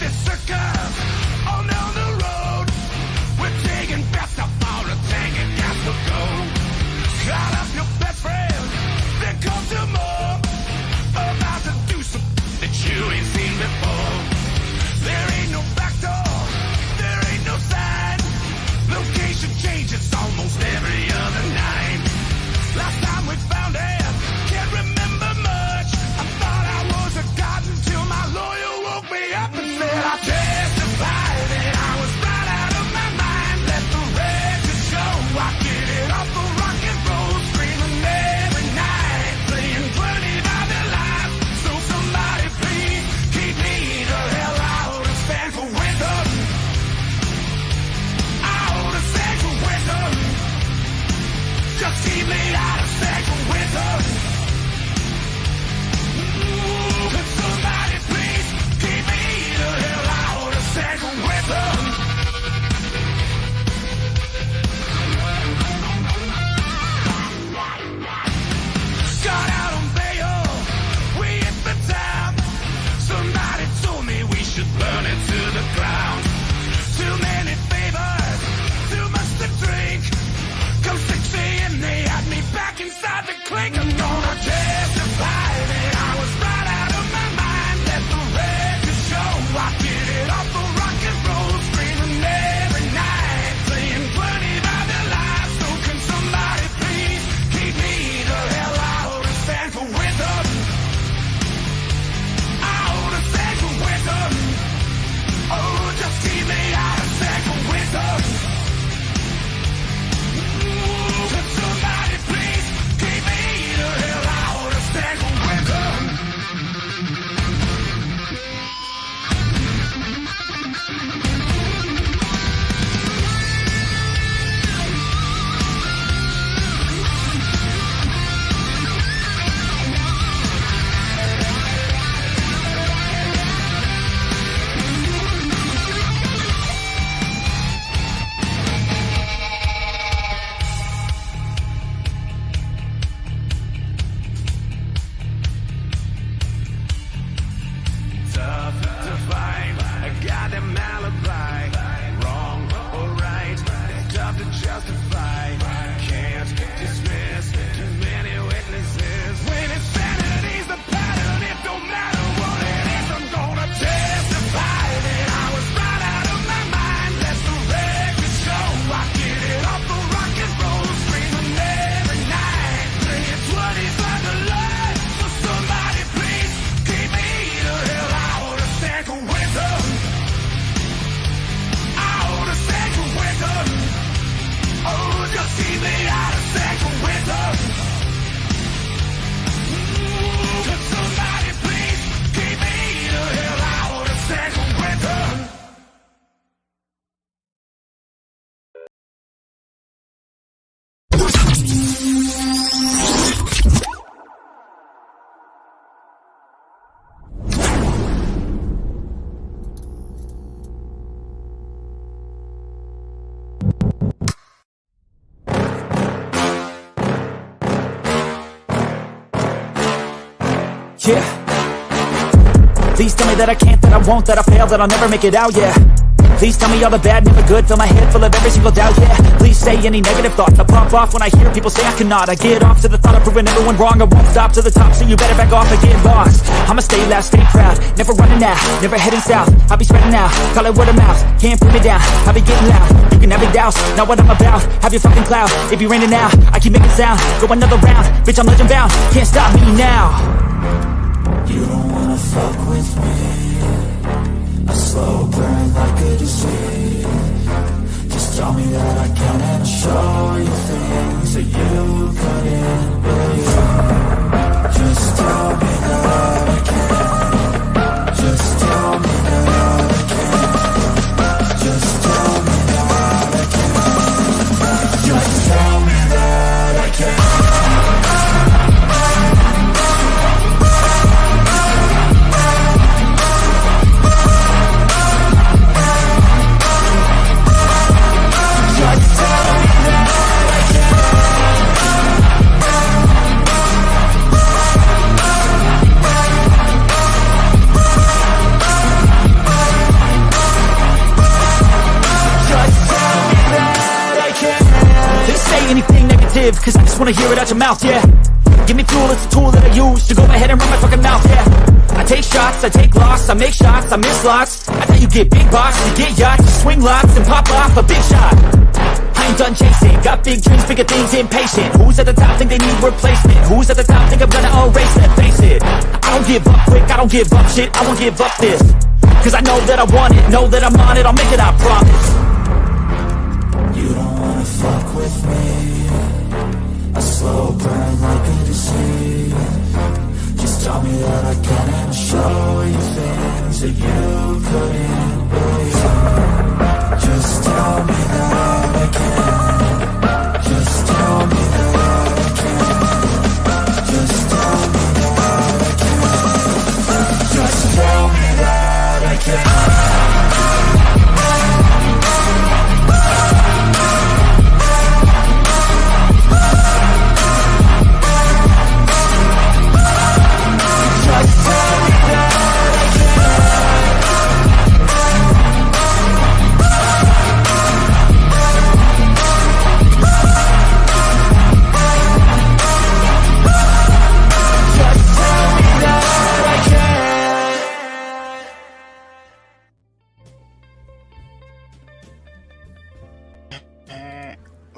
the circus, on down the road. We're taking best of all the tank and gas to go. Call up your best friend, there comes some more. About to do some that you ain't seen before. There ain't no back door, there ain't no sign. Location changes almost every other night. Last time we found it, can't remember much. I thought I was a god until my lawyer woke me up and said I testified that I was right out of my mind. Let the record show I get it off the rock and roll, screaming every night, playing 20 by the life. So somebody please keep me the hell out of San Quentin. Out of San Quentin. Just keep me out of San Quentin. Could somebody please keep me the hell out of San Quentin? Got out on bail, we hit the town. Somebody told me we should burn it to the ground. Too many favors, too much to drink. Come 6 a.m. they had me back inside the clink. I'm gonna testify that I was right out of my mind. Let the record show I get it off the rock and roll, screaming every night, playing 20 by the life. So can somebody please keep me the hell out of San Quentin? Out of San Quentin. Oh, just keep me out of San Quentin. Could somebody please keep me the hell out of San Quentin? Tough to find a goddamn alibi. Wrong or right, it's tough to justify. Can't dismiss too many witnesses. When insanity's the pattern, it don't matter what it is. I'm gonna testify that I was right out of my mind. Let the record show I get it off the rock and roll, screaming every night, playing 20s by the light. So somebody please keep me the hell out of San Quentin. Out of San Quentin. Oh, just keep me out of San Quentin. Could somebody please keep me the hell out of San Quentin? Yeah. Please tell me that I can't, that I won't, that I fail, that I'll never make it out, yeah. Please tell me all the bad, never good, fill my head full of every single doubt, yeah. Please say any negative thoughts, I pop off when I hear people say I cannot. I get off to the thought of proving everyone wrong, I won't stop to the top, so you better back off and get lost. I'ma stay loud, stay proud, never running out, never heading south. I'll be spreading out, call it word of mouth, can't put me down, I'll be getting loud. You can have your doubts, not what I'm about, have your fucking cloud. It be raining now, I keep making sound, go another round, bitch I'm legend bound, can't stop me now. You don't wanna fuck with me. A slow burn like a disease. Just tell me that I can and I'll show you things that you couldn't believe. Just tell me that I can. Just tell me that I can. Just tell me that I can. Just tell me that I can. Just tell me that live, cause I just wanna hear it out your mouth, yeah. Give me fuel, it's a tool that I use to go ahead and run my fucking mouth, yeah. I take shots, I take loss, I make shots, I miss lots. I thought you get big box, you get yachts, you swing lots and pop off a big shot. I ain't done chasing, got big dreams, bigger things, impatient. Who's at the top think they need replacement? Who's at the top think I'm gonna erase them? Face it, I don't give up quick, I don't give up shit, I won't give up this. Cause I know that I want it, know that I'm on it, I'll make it, I promise. You don't wanna fuck with me. A slow burn like a disease. Just tell me that I can and I'll show you things that you couldn't believe. Just tell me that I can. Just tell me that I can. Just tell me that I can. Just tell me that I can.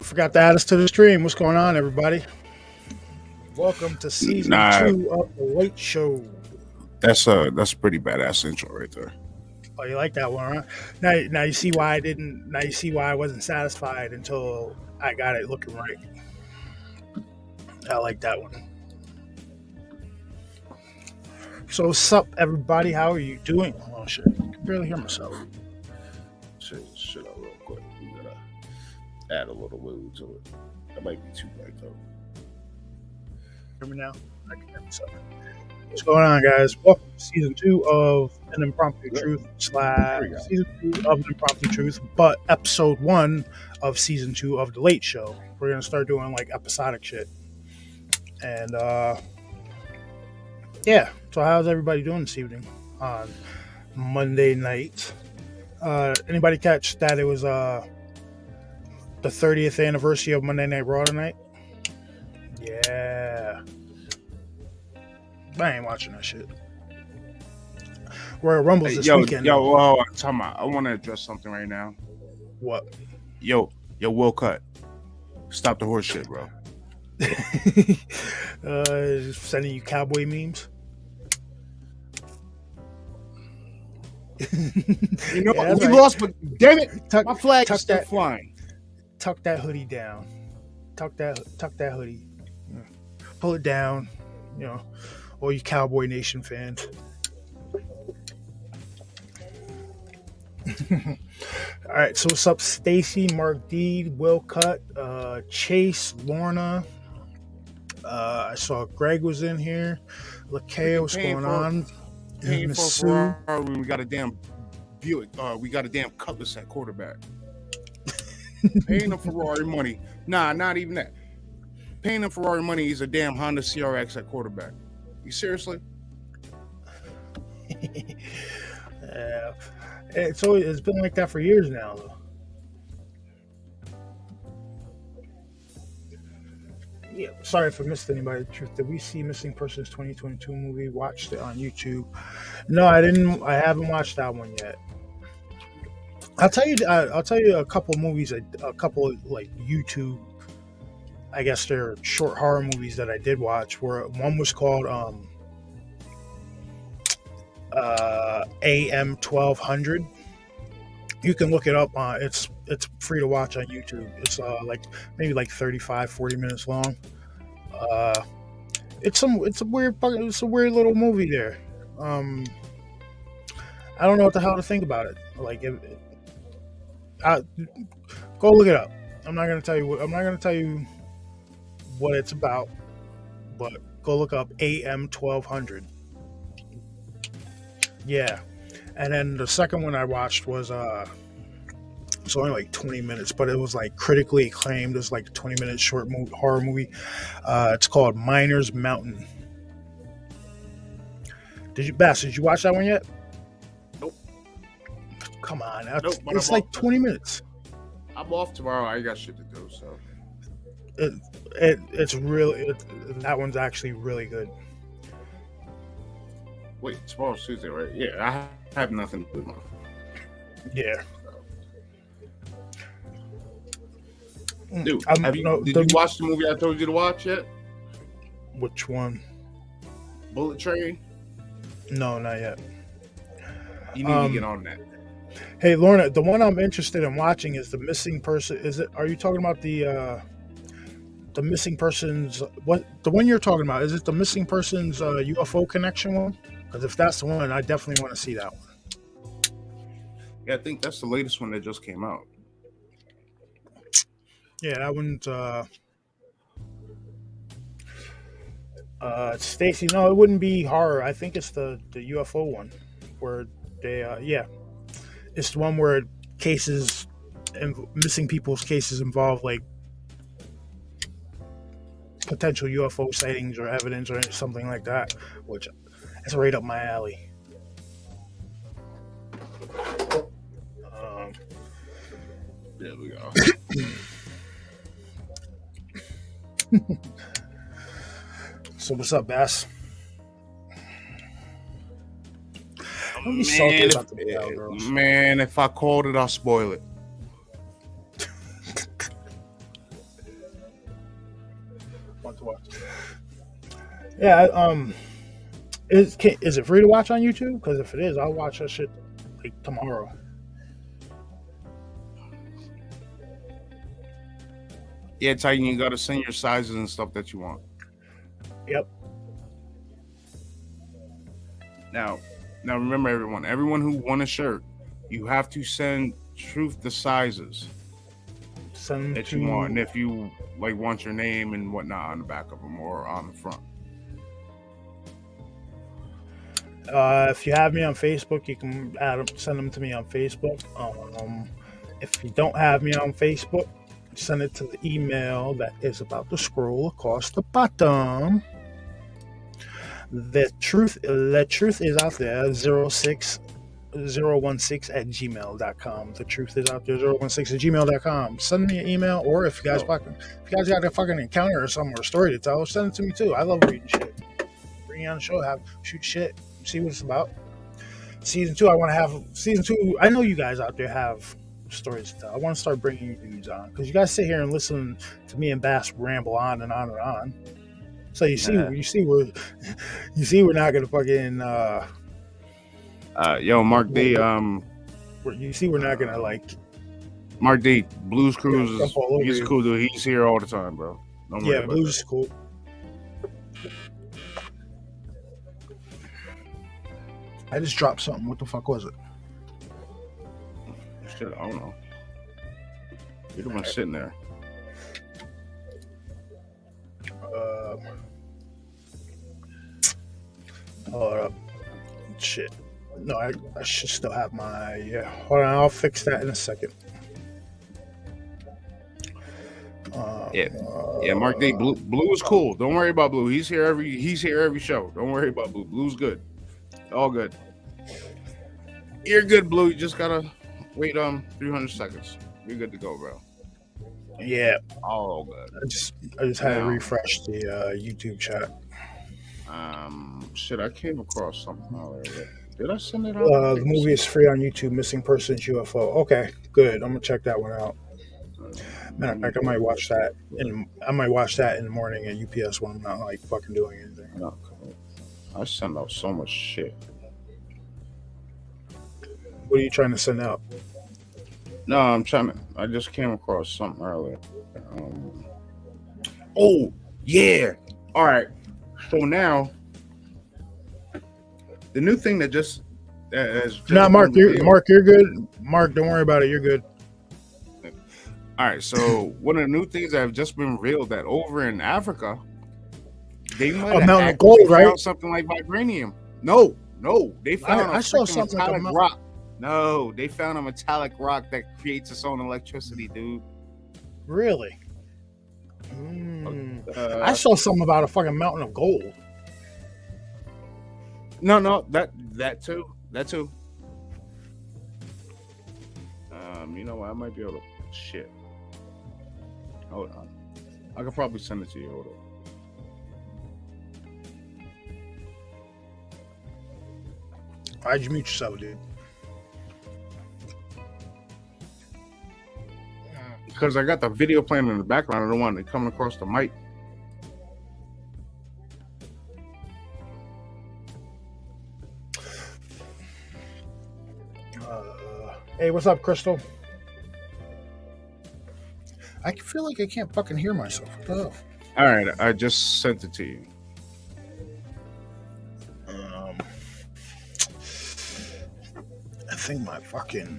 Forgot to add us to the stream. What's going on, everybody? Welcome to season 2 of The Late Show. That's a pretty badass intro right there. Oh, you like that one, huh? Now you see why I didn't. Now you see why I wasn't satisfied until I got it looking right. I like that one. So what's up, everybody? How are you doing? Oh shit, I can barely hear myself. Shit out real quick. We gotta add a little mood to it. That might be too bright though. Hear me now? I can hear myself. What's going on, guys? Welcome to season 2 of An Impromptu Truth / season 2 of An Impromptu Truth, but episode 1 of season 2 of The Late Show. We're gonna start doing like episodic shit. And yeah. So how's everybody doing this evening on Monday night? Anybody catch that it was the 30th anniversary of Monday Night Raw tonight? Yeah. I ain't watching that shit. Royal Rumble's this weekend. Yo, time out. I want to address something right now. What? Yo, Will Cut. Stop the horse shit, bro. Sending you cowboy memes. You know, yeah, we right. Lost, but damn it, my flag is still flying. Tuck that hoodie down. Tuck that hoodie. Pull it down. You know, all you Cowboy Nation fans. All right, so what's up, Stacy, Mark D, Will Cut, Chase, Lorna. I saw Greg was in here. Lakea, what's going on? Paying for Ferrari when we got a damn Buick. We got a damn Cutlass at quarterback. Paying the Ferrari money. Nah, not even that. Paying the Ferrari money is a damn Honda CRX at quarterback. You seriously? Yeah. It's been like that for years now, though. Yeah, sorry if I missed anybody. The truth, did we see Missing Persons 2022 movie? Watched it on YouTube. No, I didn't. I haven't watched that one yet. I'll tell you a couple movies, a couple like YouTube. I guess they're short horror movies that I did watch. Where one was called AM1200. You can look it up. It's free to watch on YouTube. It's maybe 35-40 minutes long. It's a weird little movie there. I don't know what the hell to think about it. Go look it up. I'm not gonna tell you what it's about, but go look up AM1200. Yeah. And then the second one I watched was it's only like 20 minutes, but it was like critically acclaimed. It was like a 20-minute short horror movie. It's called Miner's Mountain. Did you watch that one yet? Nope. Come on, it's like 20 minutes. I'm off tomorrow. I got shit to do, so. It's really that one's actually really good. Wait, tomorrow's Tuesday, right? Yeah, I have nothing to do tomorrow. Yeah. Dude, no, did you watch the movie I told you to watch yet? Which one? Bullet Train? No, not yet. You need to get on that. Hey, Lorna, the one I'm interested in watching is the missing person. Are you talking about the missing persons? What the one you're talking about? Is it the missing persons UFO connection one? Because if that's the one, I definitely want to see that one. Yeah, I think that's the latest one that just came out. Yeah, that one's Stacy. No, it wouldn't be horror. I think it's the UFO one where they it's the one where cases and missing people's cases involve like potential UFO sightings or evidence or something like that, which is right up my alley. There we go. So what's up, Bass? Man, if I called it, I'll spoil it. Yeah, is it free to watch on YouTube? Because if it is, I'll watch that shit like tomorrow. Yeah, Titan, you gotta send your sizes and stuff that you want. Yep. Now remember, everyone who won a shirt, you have to send Truth the sizes that you want, and if you like want your name and whatnot on the back of them or on the front. If you have me on Facebook, you can send them to me on Facebook. If you don't have me on Facebook, send it to the email that is about to scroll across the bottom. The truth is out there, 06016 at gmail.com. The truth is out there, 016 at gmail.com. Send me an email, or if you guys got a fucking encounter or something or a story to tell, send it to me too. I love reading shit. Bring you on the show, shoot shit, see what it's about. Season 2, I want to have season 2. I know you guys out there have stories to tell. I want to start bringing you dudes on because you guys sit here and listen to me and Bass ramble on and on and on. So you see we're not gonna fucking yo, Mark D. You see we're not gonna like Mark D. Blues Cruise he's a cool dude. He's here all the time, bro. Yeah, Blues is cool. I just dropped something. What the fuck was it? Shit, I don't know. You're the one sitting there. Hold up. Shit. No, I should still have my. Yeah. Hold on. I'll fix that in a second. Yeah, Mark D. Blue is cool. Don't worry about Blue. He's here every show. Don't worry about Blue. Blue's good. All good. You're good, Blue. You just gotta wait 300 seconds. You're good to go, bro. Yeah. All good. I just had to refresh the YouTube chat. Shit, I came across something earlier. Did I send it out? The movie is free on YouTube. Missing Persons UFO. Okay, good. I'm gonna check that one out. Matter of fact, I might watch that in the morning at UPS when I'm not like fucking doing anything. I send out so much shit. What are you trying to send out? No, I just came across something earlier. Oh yeah. All right. So now, the new thing that just Mark, you're good. Mark, don't worry about it. You're good. All right. So one of the new things that have just been revealed that over in Africa, they might have Mountain of Gold, right? Something like vibranium. No, they found I saw something metallic like rock. No, they found a metallic rock that creates its own electricity, dude. Really? I saw something about a fucking mountain of gold. No, that too. You know what? I might be able to. Shit. Hold on. I could probably send it to you. Hold on. Why'd you mute yourself, dude? Because I got the video playing in the background. I don't want it coming across the mic. Hey, what's up, Crystal? I feel like I can't fucking hear myself. What the hell? All right, I just sent it to you. I think my fucking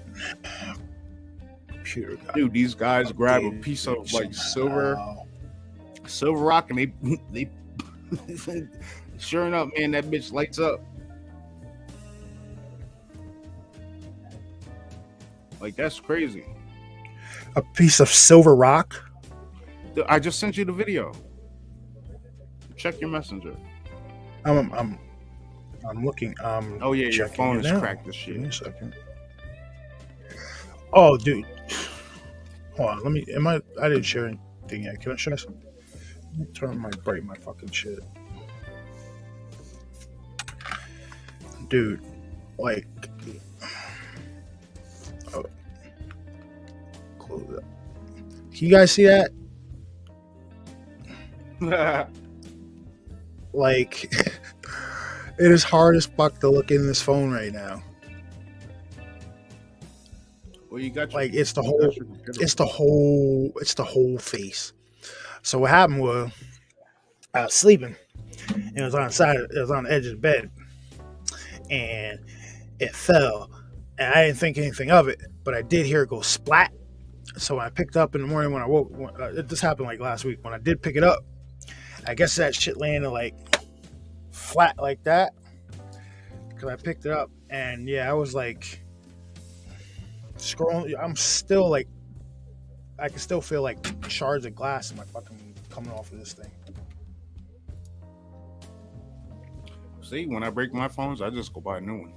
computer got Dude, these guys grab a updated piece of like somehow. silver rock, and they sure enough, man, that bitch lights up. Like, that's crazy. A piece of silver rock. I just sent you the video. Check your messenger. I'm looking. Oh yeah, your checking phone it is now. cracked as Give me shit. a second. Oh, dude. Hold on. Let me. I didn't share anything yet. Can I share some? Let me turn my fucking shit. Dude, like. Oh. Close it. Can you guys see that? Like, it is hard as fuck to look in this phone right now. Well, you got your, Like, it's the you whole, got your computer. it's the whole face. So what happened was, I was sleeping. It was on the edge of the bed, and it fell. And I didn't think anything of it, but I did hear it go splat. So when I picked it up in the morning when I woke, this happened like last week. When I did pick it up, I guess that shit landed like flat like that, because I picked it up, and yeah, I was like scrolling. I'm still like, I can still feel like shards of glass in my fucking coming off of this thing. See, when I break my phones, I just go buy a new one.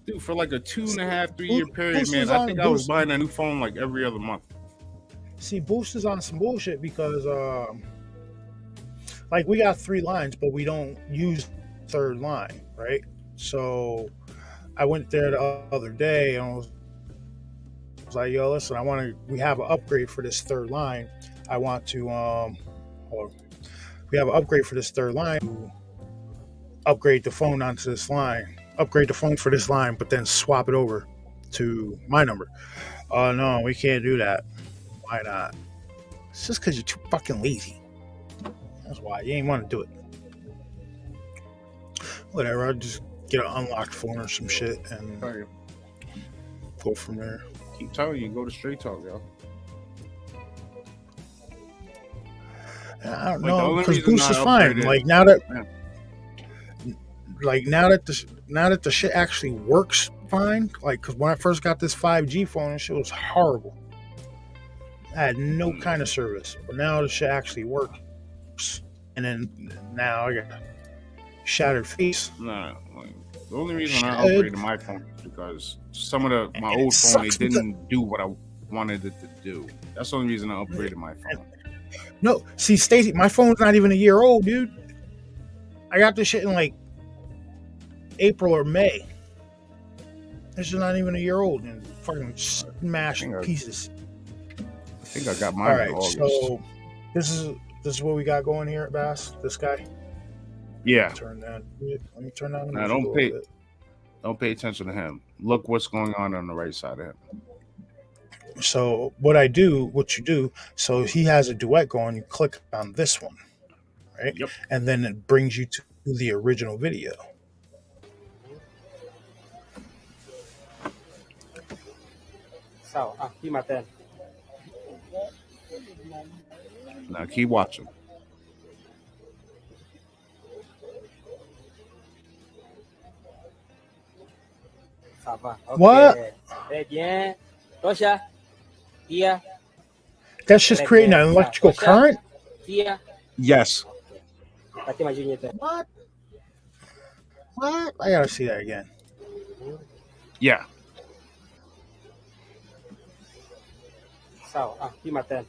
Dude, for like a 2.5, 3 year period, man, I think I was buying a new phone like every other month. See, Boost is on some bullshit because, like, we got 3 lines, but we don't use third line, right? So I went there the other day and I was like, yo, listen, we have an upgrade for this third line. I want to, we have an upgrade for this third line to upgrade the phone onto this line, upgrade the phone for this line, but then swap it over to my number. Oh, no, we can't do that. Why not? It's just because you're too fucking lazy. That's why you ain't want to do it. Whatever, I'll just get an unlocked phone or some shit and go from there. Keep telling you, go to Straight Talk, yo. I don't Like, know, because Boost is fine. Like now that the shit actually works fine. Like, because when I first got this 5G phone, this shit was horrible. I had no kind of service, but now the shit actually works. And then now I got a shattered face. Nah, like, the only reason I upgraded my phone is because some of my old phone, it didn't do what I wanted it to do. That's the only reason I upgraded my phone. No, see, Stacy, my phone's not even a year old, dude. I got this shit in like April or May. This is not even a year old and fucking smashed to pieces. I think I got mine. All right, in August. so this is what we got going here at Bass. This guy. Yeah. Let me turn down. Now don't pay attention to him. Look what's going on the right side of him. So what you do, so he has a duet going, you click on this one, right? Yep. And then it brings you to the original video. Sao? Khi mà tên. Now keep watching. Ça va. Okay. What? Très bien. Tosha. Tia. That's just creating an electrical current? Tia. Yes. Pati maju niya. What? I gotta see that again. Yeah. Sao? Khi mà tên.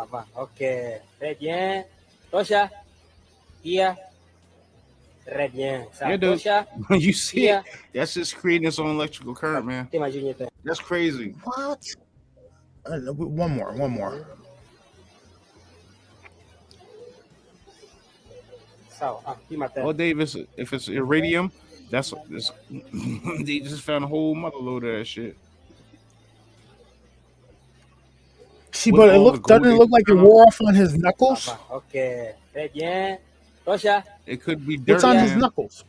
Ça va. Ok. Très bien. Tosha. Tia. Très bien. Ça. Yeah, dude. Tosha. When you see Tia. it, that's just creating its own electrical current, man. T'imagines ça. That's crazy. What? One more. Ça. Ah, puis matin. Oh, Dave, if it's iridium, that's they just found a whole mother load of that shit. See, With but all the gold doesn't it they look like it found? wore off on his Ça knuckles? va. Ok. Très bien. Tosha. It could be dirt, What's on his man. knuckles?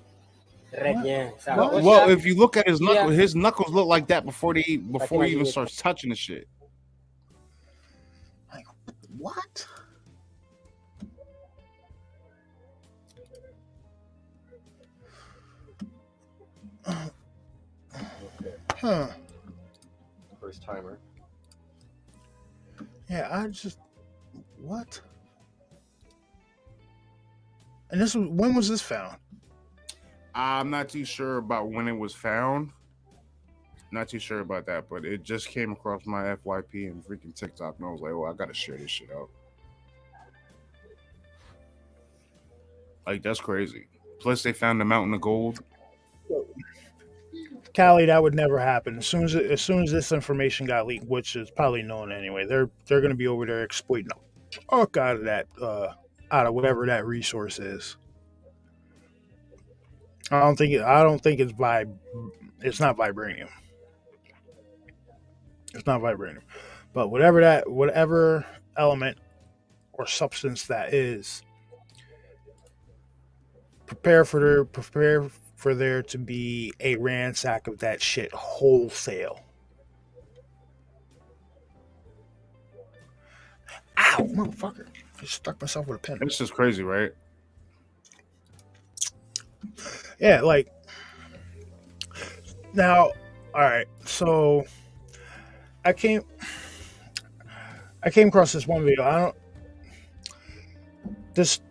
Très bien. Ça. What? Tosha. Well, if you look at his Yeah. knuckles look like that before he even imagine it. starts touching the shit. Like, what? Huh. First timer. Yeah, I just what? And this was when was this found? I'm not too sure about when it was found. Not too sure about that, but it just came across my FYP and freaking TikTok, and I was like, "Oh, I gotta share this shit out." Like that's crazy. Plus, they found the mountain of gold. Callie, that would never happen. As soon as this information got leaked, which is probably known anyway, they're gonna be over there exploiting the fuck out of that, out of whatever that resource is. I don't think it's it's not vibranium. It's not vibranium. But whatever element or substance that is, prepare for there to be a ransack of that shit wholesale. Ow, motherfucker. I just stuck myself with a pen. It's just crazy, right? Yeah, like now, all right. So I came across this one video. This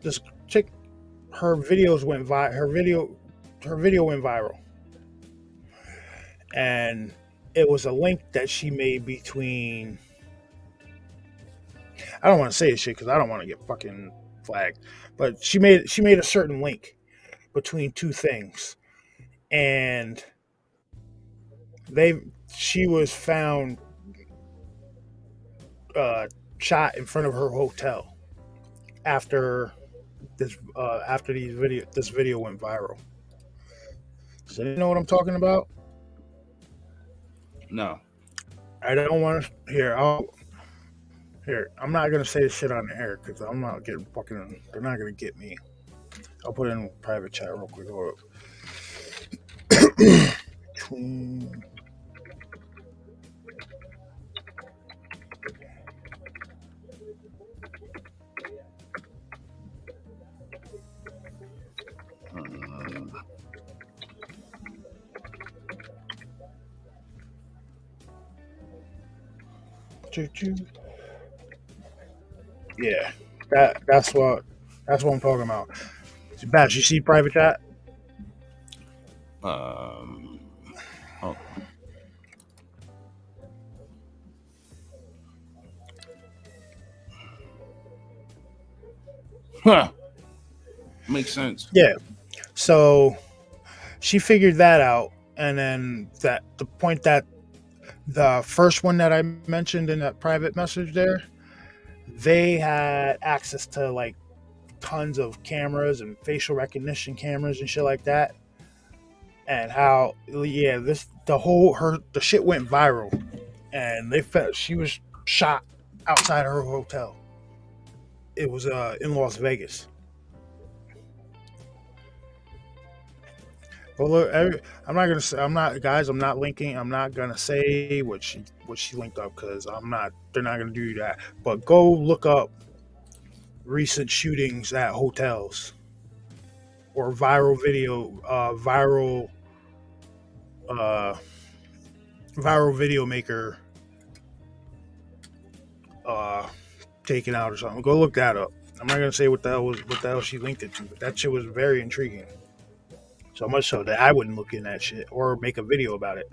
chick, her video went viral, and it was a link that she made between. I don't want to say this shit because I don't want to get fucking flagged, but she made a certain link between two things, and she was found shot in front of her hotel after this video went viral. So you know what I'm talking about? No. I don't want to hear. I'm not gonna say this shit on the air because I'm not getting fucking. They're not gonna get me. I'll put it in private chat real quick. Hold up. Yeah, that's what I'm talking about. Batch, you see private chat? Oh. Huh. Makes sense. Yeah. So she figured that out, and then the point that the first one that I mentioned in that private message there, they had access to like tons of cameras and facial recognition cameras and shit like that, and how the shit went viral, and they felt she was shot outside her hotel. It was in Las Vegas. Well, look, I'm not linking. I'm not gonna say what she linked up because they're not gonna do that. But go look up recent shootings at hotels or viral video maker taken out or something. Go look that up. I'm not gonna say what the hell she linked it to, but that shit was very intriguing. So much so that I wouldn't look in that shit or make a video about it.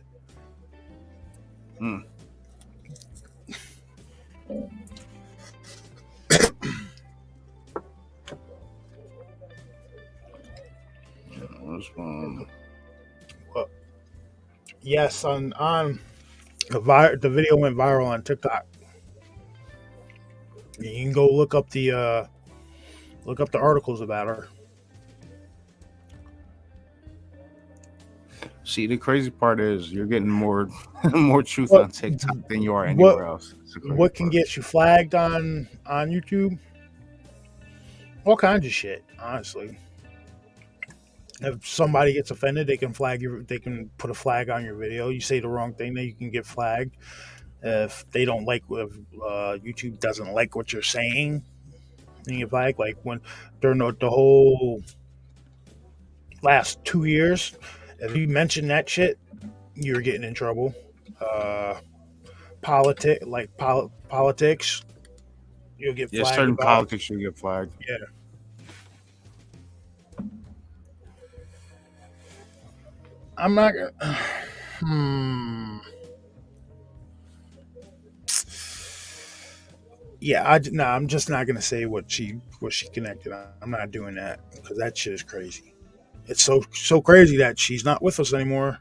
Well, yes, on the video went viral on TikTok. You can go look up the articles about her. See, the crazy part is you're getting more more truth What- on TikTok than you are anywhere else. It's the crazy What can part. get you flagged on YouTube? All kinds of shit, honestly. If somebody gets offended, they can flag you. They can put a flag on your video. You say the wrong thing, then you can get flagged. If they don't like, if YouTube doesn't like what you're saying, then you get flagged. Like when during the whole last 2 years, if you mention that shit, you're getting in trouble. Politics, you'll get Yeah, flagged certain about. politics should get flagged. Yeah. I'm not gonna. Yeah, I'm just not gonna say what she connected on. I'm not doing that because that shit is crazy. It's so crazy that she's not with us anymore.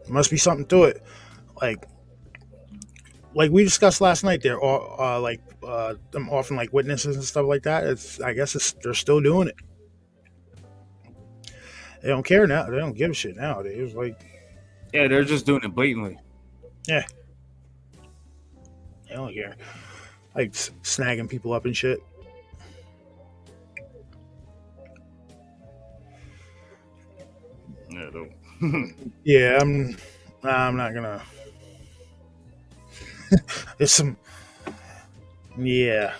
There must be something to it. Like we discussed last night, they're all them often like witnesses and stuff like that. I guess they're still doing it. They don't care now. They don't give a shit nowadays. Like, Yeah, they're just doing it blatantly. yeah, they don't care. Like snagging people up and shit. Yeah, though. Yeah, I'm not gonna. There's some. Yeah.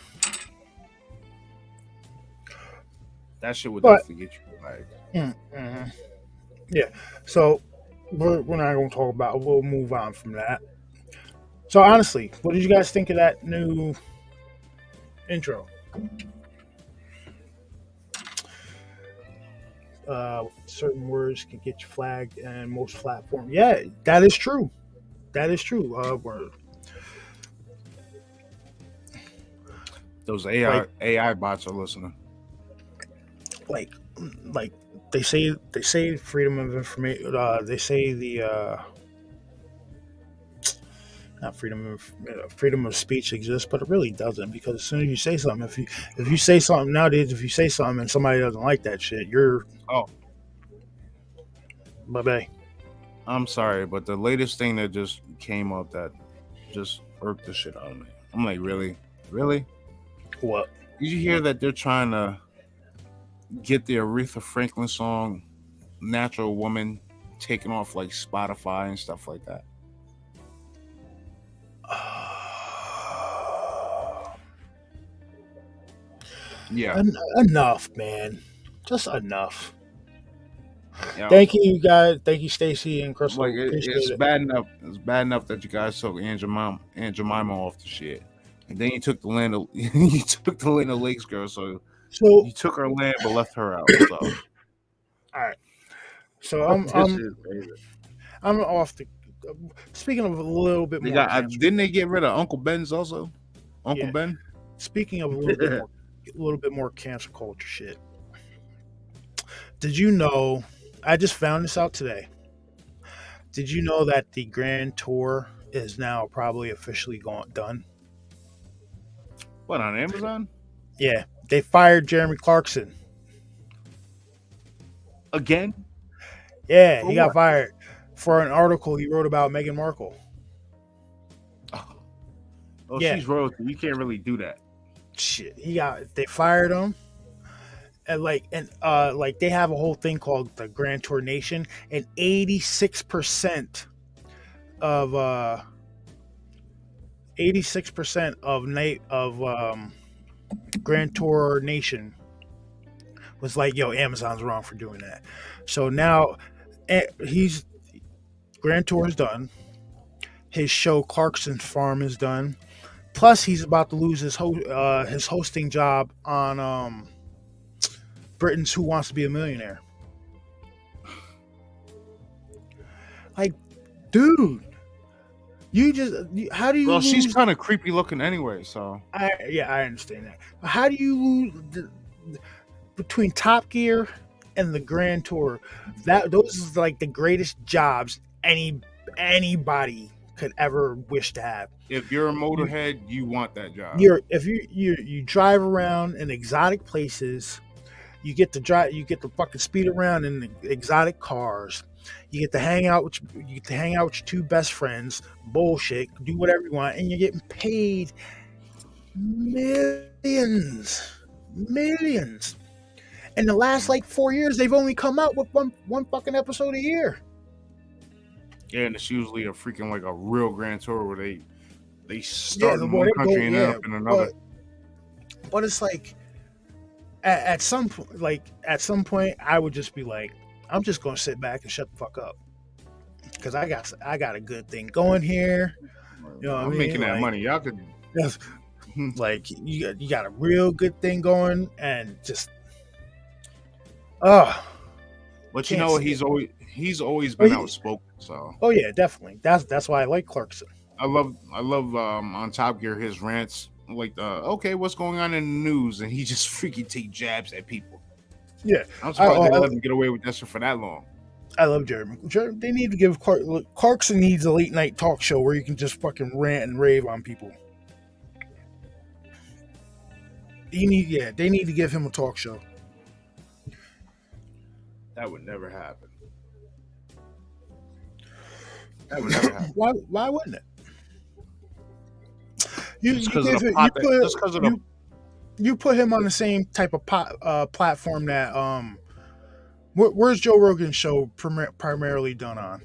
That shit would But- definitely get you flagged. Mm-hmm. Yeah. So we're not gonna talk about. We'll move on from that. So honestly, what did you guys think of that new intro? Certain words can get you flagged, and most platforms. Yeah, that is true. That is true. Those AI Like- AI bots are listening. like they say freedom of information. They say the not freedom of speech exists, but it really doesn't, because as soon as you say something, if you say something nowadays, if you say something and somebody doesn't like that shit, you're Oh, bye-bye. I'm sorry, but the latest thing that just came up that just irked the shit out of me. I'm like, really? What? Did you hear that they're trying to get the Aretha Franklin song "Natural Woman" taken off like Spotify and stuff like that? Yeah. Enough, man. Just enough. You know, Thank you, guys. Thank you, Stacy and Crystal. like Appreciate it's it. bad enough. It's bad enough that you guys took Aunt Jemima off the shit, and then you took the land of Lakes girl. So So, you took her land but left her out. So all right. So This I'm shit is crazy. off the. Speaking of a little bit They more. got didn't they get rid of Uncle Ben's also? Uncle Yeah. Ben. Speaking of a little bit more cancel culture shit. Did you know? I just found this out today. Did you know that the Grand Tour is now probably officially done? What, on Amazon? Yeah, they fired Jeremy Clarkson. Again? Yeah, For he got what? fired for an article he wrote about Meghan Markle. Oh, Yeah. she's royalty. You can't really do that. Shit, they fired him. And they have a whole thing called the Grand Tour Nation, and 86% of Grand Tour Nation was like, "Yo, Amazon's wrong for doing that." So now Grand Tour is done. His show Clarkson's Farm is done. Plus, he's about to lose his hosting job on Britain's Who Wants to Be a Millionaire. Like, dude, how do you? Well, lose, she's kind of creepy looking anyway. So I understand that. But how do you lose between Top Gear and the Grand Tour, those is like the greatest jobs anybody could ever wish to have. If you're a motorhead, you want that job. If you drive around in exotic places, you get to fucking speed around in exotic cars. You get to hang out with your two best friends, bullshit, do whatever you want, and you're getting paid millions. In the last like 4 years, they've only come out with one fucking episode a year. Yeah, and it's usually a freaking like a real Grand Tour where they start in one they country and end up in another. But it's like at some point, I would just be like, I'm just gonna sit back and shut the fuck up because I got a good thing going here. You know what I mean? Making that money. Y'all could. Like you got a real good thing going, and just but you know he's always been outspoken. So yeah, definitely. That's why I like Clarkson. I love on Top Gear his rants like okay, what's going on in the news, and he just freaking take jabs at people. Yeah, I'm surprised they let him get away with that shit for that long. I love Jeremy. They need to give Clarkson needs a late night talk show where you can just fucking rant and rave on people. They need to give him a talk show. That would never happen. That would never happen. Why wouldn't it? You put him on the same type of platform that where's Joe Rogan's show primarily done on?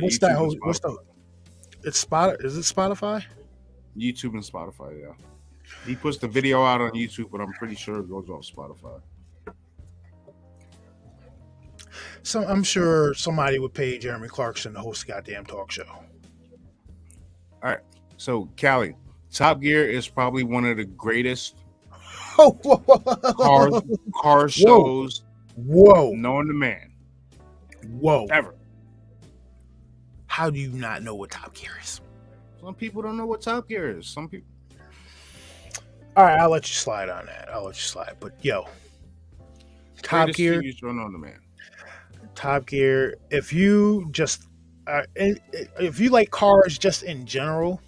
What's that host? Is it Spotify? YouTube and Spotify, yeah. He puts the video out on YouTube, but I'm pretty sure it goes off Spotify. So I'm sure somebody would pay Jeremy Clarkson to host a goddamn talk show. All right. So, Callie, Top Gear is probably one of the greatest car shows known to man. Ever. How do you not know what Top Gear is? Some people don't know what Top Gear is. Some people. All right, I'll let you slide on that. But Top Gear. Known to man. Top Gear. If you just if you like cars just in general,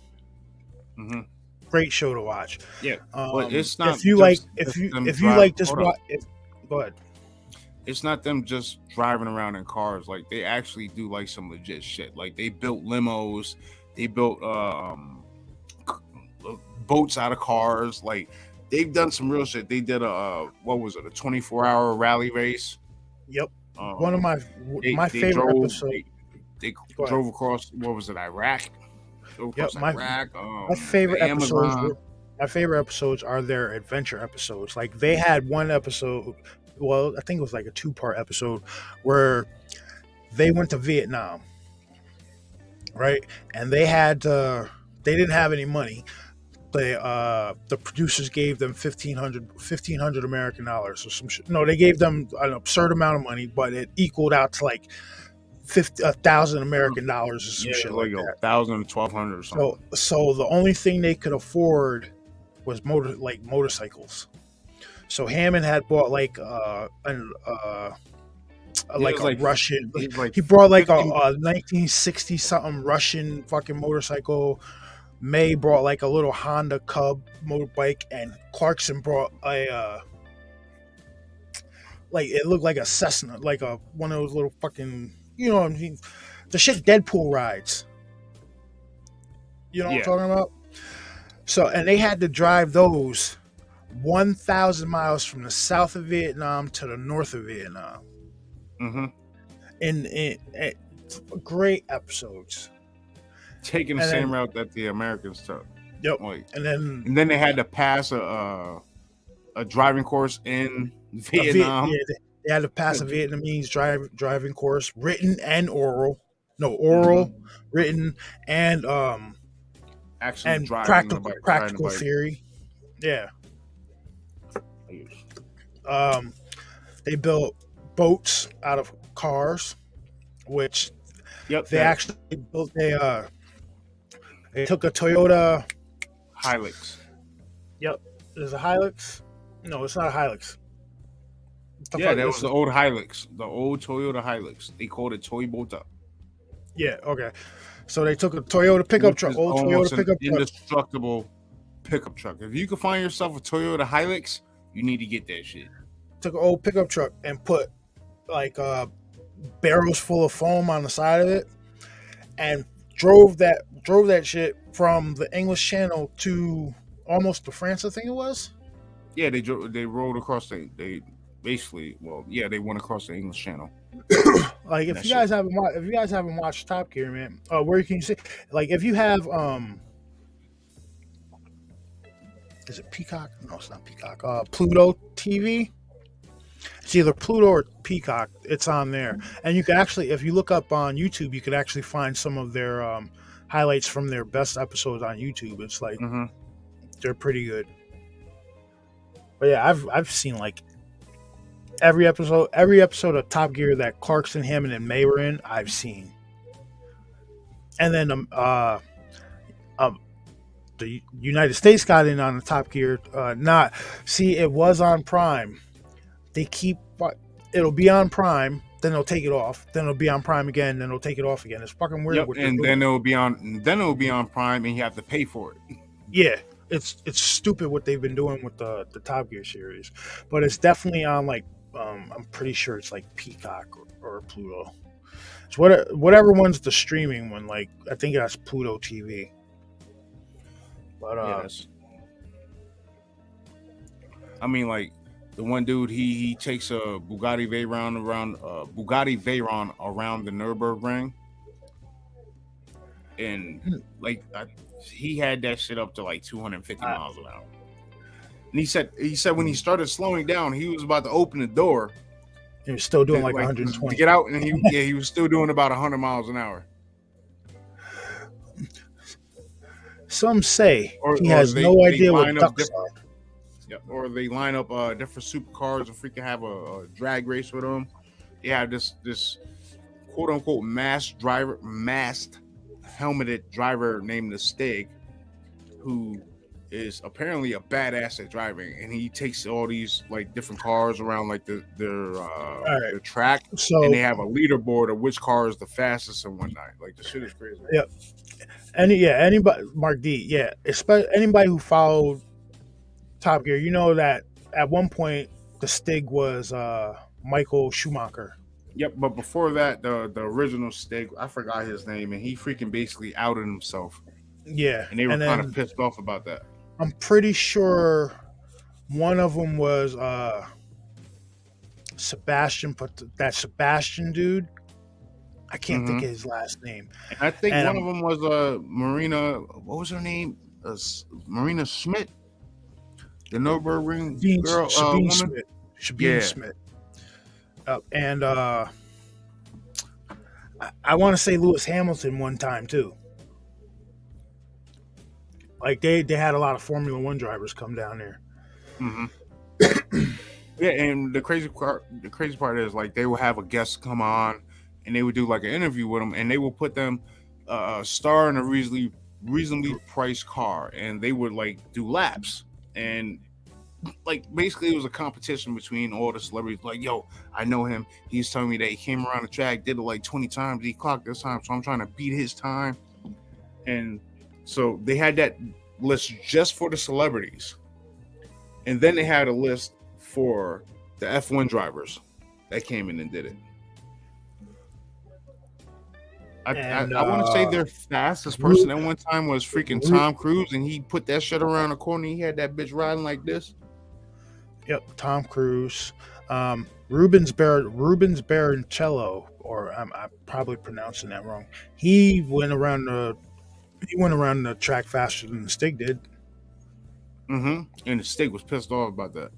great show to watch. Yeah, but it's not. Go ahead. It's not them just driving around in cars. Like they actually do like some legit shit. Like they built limos. They built boats out of cars. Like they've done some real shit. They did a 24-hour rally race. Yep. One of my favorite episodes. They drove across Iraq. Yep. My favorite episodes. My favorite episodes are their adventure episodes. Like they had one episode. Well, I think it was like a 2-part episode where they went to Vietnam, right? And they didn't have any money. The producers gave them $1,500 American dollars or some shit. No, they gave them an absurd amount of money, but it equaled out to like $1,000 American dollars or some shit like that. $1,000, $1,200 or something. So the only thing they could afford was motorcycles. So Hammond had bought like a Russian. He brought like a 1960 something Russian fucking motorcycle. May brought like a little Honda Cub motorbike, and Clarkson brought a like it looked like a Cessna, like one of those little fucking, you know what I mean, the shit Deadpool rides. You know what I'm talking about? So, and they had to drive those 1,000 miles from the south of Vietnam to the north of Vietnam. In great episodes. Taking the same route that the Americans took. Yep. And then they had to pass a driving course in Vietnam. They had to pass a Vietnamese driving course, written and oral. No, oral, written, and actually and driving practical theory. Yeah. They built boats out of cars, which they actually built they took a Toyota Hilux. Yep, there's a Hilux. No, it's not a Hilux. The Yeah, fuck- that it's was the old Hilux, the old Toyota Hilux. They called it Toyota, yeah, okay. So they took a Toyota pickup which truck, is old almost Toyota an pickup truck. indestructible pickup truck. If you can find yourself a Toyota Hilux, you need to get that shit. Took an old pickup truck and put like barrels full of foam on the side of it, and drove that shit from the English Channel to almost to France, I think it was. Yeah, they rode across they basically, well, yeah, they went across the English Channel. Like if That you guys haven't watched Top Gear, man, where can you see? Like if you have is it Peacock? No, it's not Peacock. Pluto TV. It's either Pluto or Peacock. It's on there, and you can actually, if you look up on YouTube, you could actually find some of their highlights from their best episodes on YouTube. It's like they're pretty good. But yeah, I've seen like every episode of Top Gear that Clarkson, Hammond, and May were in. I've seen, and then the United States got in on the Top Gear. It was on Prime. It'll be on Prime, then they'll take it off, then it'll be on Prime again, then they'll take it off again. It's fucking weird. Yep, and then it'll be on Prime, and you have to pay for it. Yeah, it's stupid what they've been doing with the Top Gear series, but it's definitely on like I'm pretty sure it's like Peacock or Pluto. It's whatever one's the streaming one. Like I think that's Pluto TV. But Yes. I mean, like the one dude, he takes a Bugatti Veyron around the Nürburgring, and like he had that shit up to like 250 miles an hour. And he said when he started slowing down, he was about to open the door. He was still doing like 120 to get out, and he was still doing about 100 miles an hour. Some say he has no idea what ducks are. Yeah, or they line up different supercars and freaking have a drag race with them. They have this quote unquote masked helmeted driver named the Stig, who is apparently a badass at driving, and he takes all these like different cars around like their track, and they have a leaderboard of which car is the fastest and whatnot. Like the shit is crazy. Yep. Anybody, Mark D. Yeah, especially anybody who followed Top Gear, you know that at one point the Stig was Michael Schumacher. Yep, but before that, the original Stig, I forgot his name, and he freaking basically outed himself. Yeah, and they were kind of pissed off about that. I'm pretty sure one of them was Sebastian, but that Sebastian dude, I can't think of his last name. And I think one of them was Marina. What was her name? Marina Schmidt, the Nürburgring girl, Sabine woman. Sabine Schmidt. And I want to say Lewis Hamilton one time too. Like they had a lot of Formula One drivers come down there. Yeah, and the crazy part is like they will have a guest come on, and they would do like an interview with them, and they will put them a star in a reasonably priced car, and they would like do laps, and like basically it was a competition between all the celebrities. Like, yo, I know him. He's telling me that he came around the track, did it like 20 times. He clocked this time, so I'm trying to beat his time. And so they had that list just for the celebrities, and then they had a list for the F1 drivers that came in and did it. I want to say their fastest person at one time was freaking Tom Cruise, and he put that shit around the corner. He had that bitch riding like this. Yep, Tom Cruise, Rubens Barrichello, or I'm probably pronouncing that wrong. He went around the track faster than the Stig did. And the Stig was pissed off about that.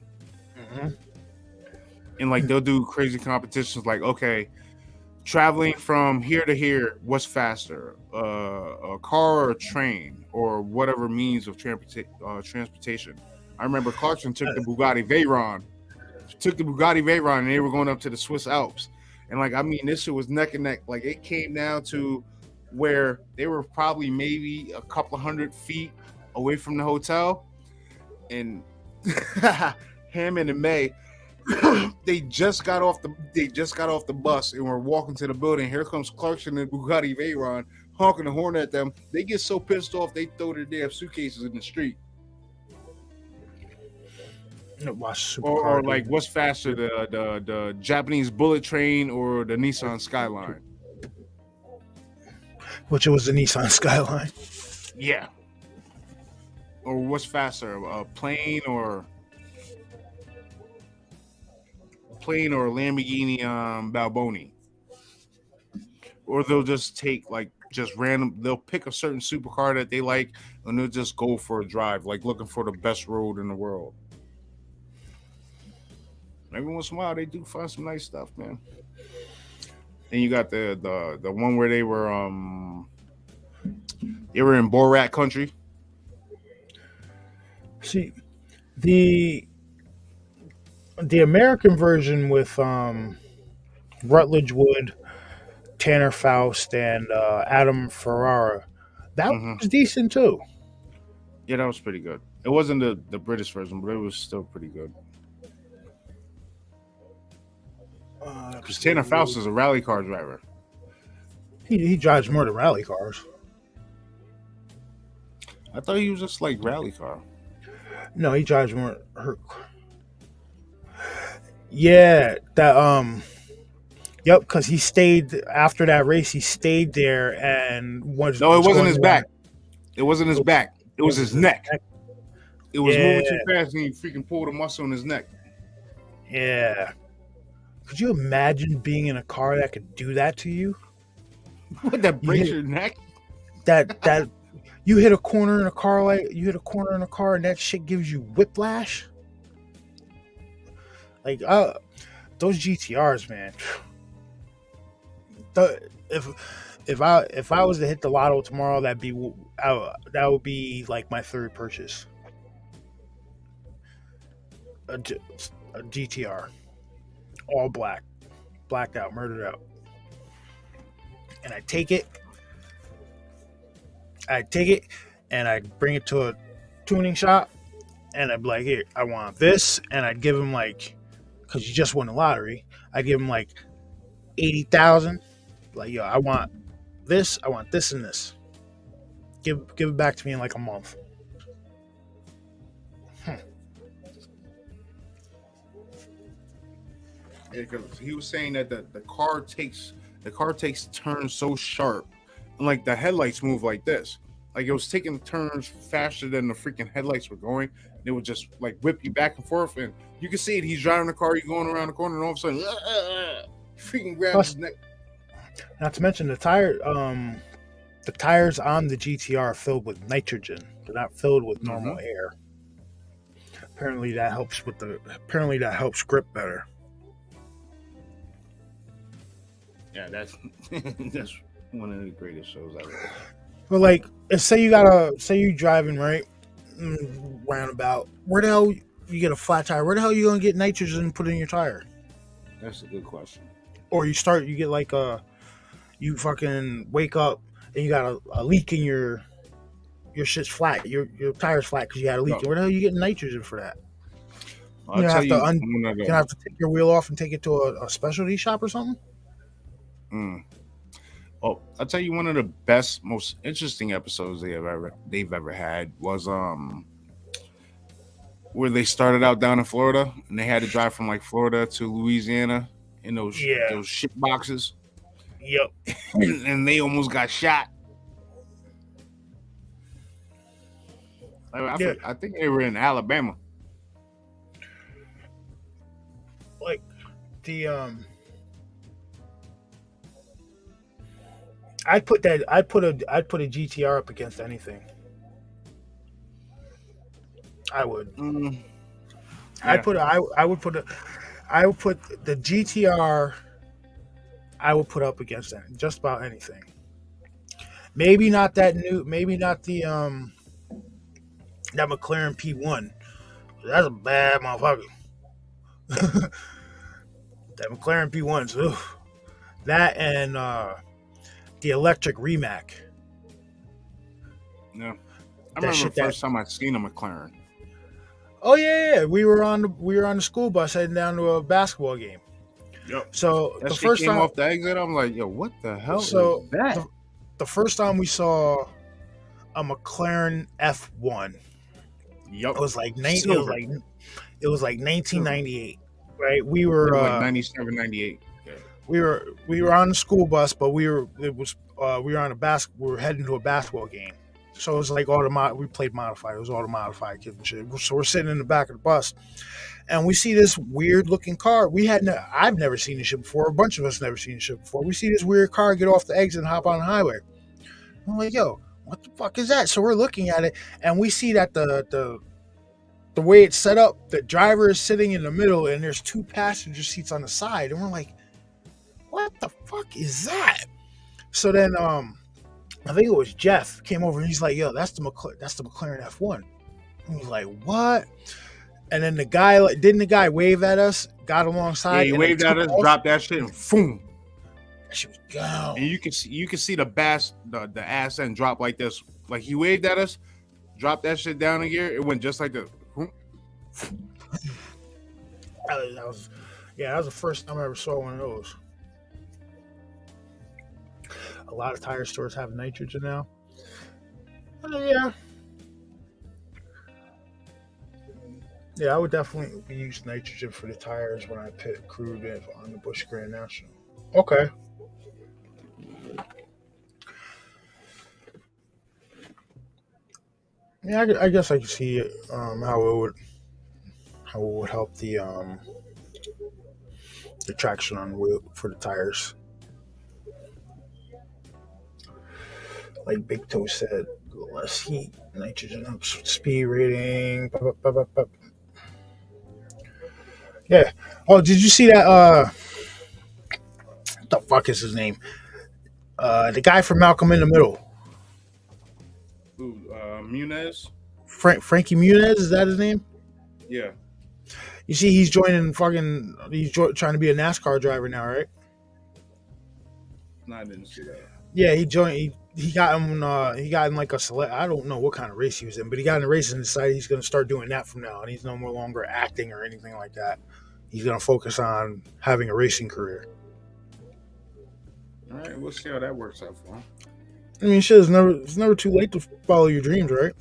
And like they'll do crazy competitions, like, okay, traveling from here to here, what's faster, a car or a train or whatever means of transportation. I remember Clarkson took the Bugatti Veyron, and they were going up to the Swiss Alps. And like, I mean, this shit was neck and neck. Like it came down to where they were probably maybe a couple of 100 feet away from the hotel. And Hammond and May, they just got off the bus and were walking to the building. Here comes Clarkson and Bugatti Veyron honking the horn at them. They get so pissed off they throw their damn suitcases in the street. Or like, what's faster, the Japanese bullet train or the Nissan Skyline? Which it was the Nissan Skyline. Yeah. Or what's faster, a plane or Lamborghini Balboni? Or they'll just take like just random. They'll pick a certain supercar that they like, and they'll just go for a drive, like looking for the best road in the world. Every once in a while, they do find some nice stuff, man. Then you got the one where they were in Borat country. See, the American version with Rutledge Wood, Tanner Faust, and Adam Ferrara, that was decent too. Yeah, that was pretty good. It wasn't the British version, but it was still pretty good. Because Tanner Faust is a rally car driver. He drives more than rally cars. I thought he was just like rally car. No, he drives more. Yeah, that Yep, because he stayed after that race. He stayed there and was. No, it wasn't his back. It wasn't his back. It was his neck. It was moving too fast, and he freaking pulled a muscle in his neck. Yeah. Could you imagine being in a car that could do that to you? Would that break your neck? That you hit a corner in a car and that shit gives you whiplash. Like those GTRs, man. If I was to hit the lotto tomorrow, that would be like my third purchase. A GTR. All black, blacked out, murdered out, and I take it, and I bring it to a tuning shop, and I'd be like, here, I want this, and I'd give him like, because you just won the lottery, I give him like 80,000, like, yo, I want this, and this. Give it back to me in like a month. Because he was saying that the car takes turns so sharp, and like the headlights move like this, like it was taking turns faster than the freaking headlights were going. And it would just like whip you back and forth, and you can see it. He's driving the car, you're going around the corner, and all of a sudden, freaking grabs his neck. Not to mention the tires on the GTR are filled with nitrogen. They're not filled with normal air. Apparently that helps grip better. Yeah, that's one of the greatest shows ever. But like, say you driving right roundabout. Where the hell you get a flat tire? Where the hell are you gonna get nitrogen put in your tire? That's a good question. Or you get like you fucking wake up and you got a leak in your shit's flat. Your tire's flat because you had a leak. No. Where the hell are you getting nitrogen for that? You're gonna have to take your wheel off and take it to a specialty shop or something. Well, I'll tell you, one of the best, most interesting episodes they've ever had was where they started out down in Florida and they had to drive from like Florida to Louisiana in those shit boxes. Yep. And they almost got shot. I think they were in Alabama. Like the I'd put a GTR up against anything. I would. Yeah. I would put the GTR. I would put up against just about anything. Maybe not that new. Maybe not the that McLaren P1. That's a bad motherfucker. That McLaren P1's that and the electric Rimac. Yeah, I remember the first time I seen a McLaren. Oh yeah. We were on the school bus heading down to a basketball game. Yep. So That the shit first came time, off the exit. I'm like, yo, what the hell so is that? the first time we saw a McLaren F1, Yup. it was like Silver. 1998, right? We It were was like 97, 98. Yeah. we were on the school bus, but we were on we were heading to a basketball game. So it was like we played modified. It was all the modified kids and shit. So we're sitting in the back of the bus, and we see this weird looking car. I've never seen this shit before. A bunch of us never seen this shit before. We see this weird car get off the exit and hop on the highway. I'm like, yo, what the fuck is that? So we're looking at it, and we see that the way it's set up, the driver is sitting in the middle, and there's two passenger seats on the side, and we're like, what the fuck is that? So then, I think it was Jeff came over, and he's like, yo, that's the McLaren F1. And he's like, what? And then the guy wave at us, got alongside. Yeah, he waved at us, dropped that shit, and boom. That shit was gone. And you can see the ass end drop like this. Like he waved at us, dropped that shit down in gear. It went just like this. That was the first time I ever saw one of those. A lot of tire stores have nitrogen now. Yeah. Yeah, I would definitely use nitrogen for the tires when I pit crude on the Busch Grand National. Okay. Yeah, I guess I can see how it would help the traction on the wheel for the tires. Like Big Toe said, less heat, nitrogen ups speed rating. Yeah. Oh, did you see that? What the fuck is his name? The guy from Malcolm in the Middle. Ooh, Muniz. Frankie Muniz, is that his name? Yeah. You see, he's joining he's trying to be a NASCAR driver now, right? No, I didn't see that. Yeah, he joined. He got him. He got in like a select. I don't know what kind of race he was in, but he got in a race and decided he's going to start doing that from now on. He's no longer acting or anything like that. He's going to focus on having a racing career. All right, we'll see how that works out for him. I mean, shit, it's never too late to follow your dreams, right?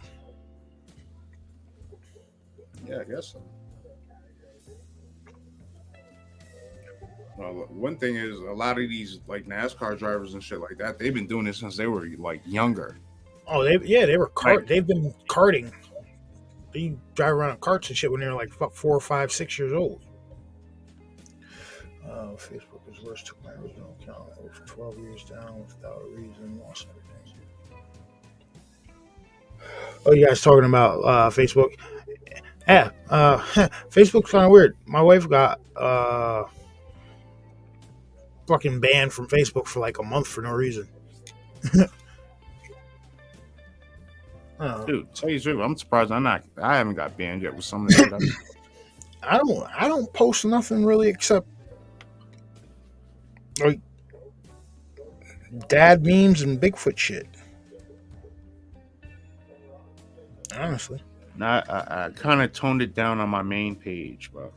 Yeah, I guess so. Well, one thing is, a lot of these like NASCAR drivers and shit like that, they've been doing this since they were like younger. Oh, they've been karting. They drive around in karts and shit when they're like 4 or 5, 6 years old. Facebook is worse. Took my original account over 12 years down without a reason. Lost everything. Oh, you guys talking about Facebook? Yeah, Facebook's kind of weird. My wife got fucking banned from Facebook for like a month for no reason. Dude, tell you the truth, I'm surprised I haven't got banned yet with some of that. I don't post nothing really except like dad memes and Bigfoot shit. Honestly. I kind of toned it down on my main page, but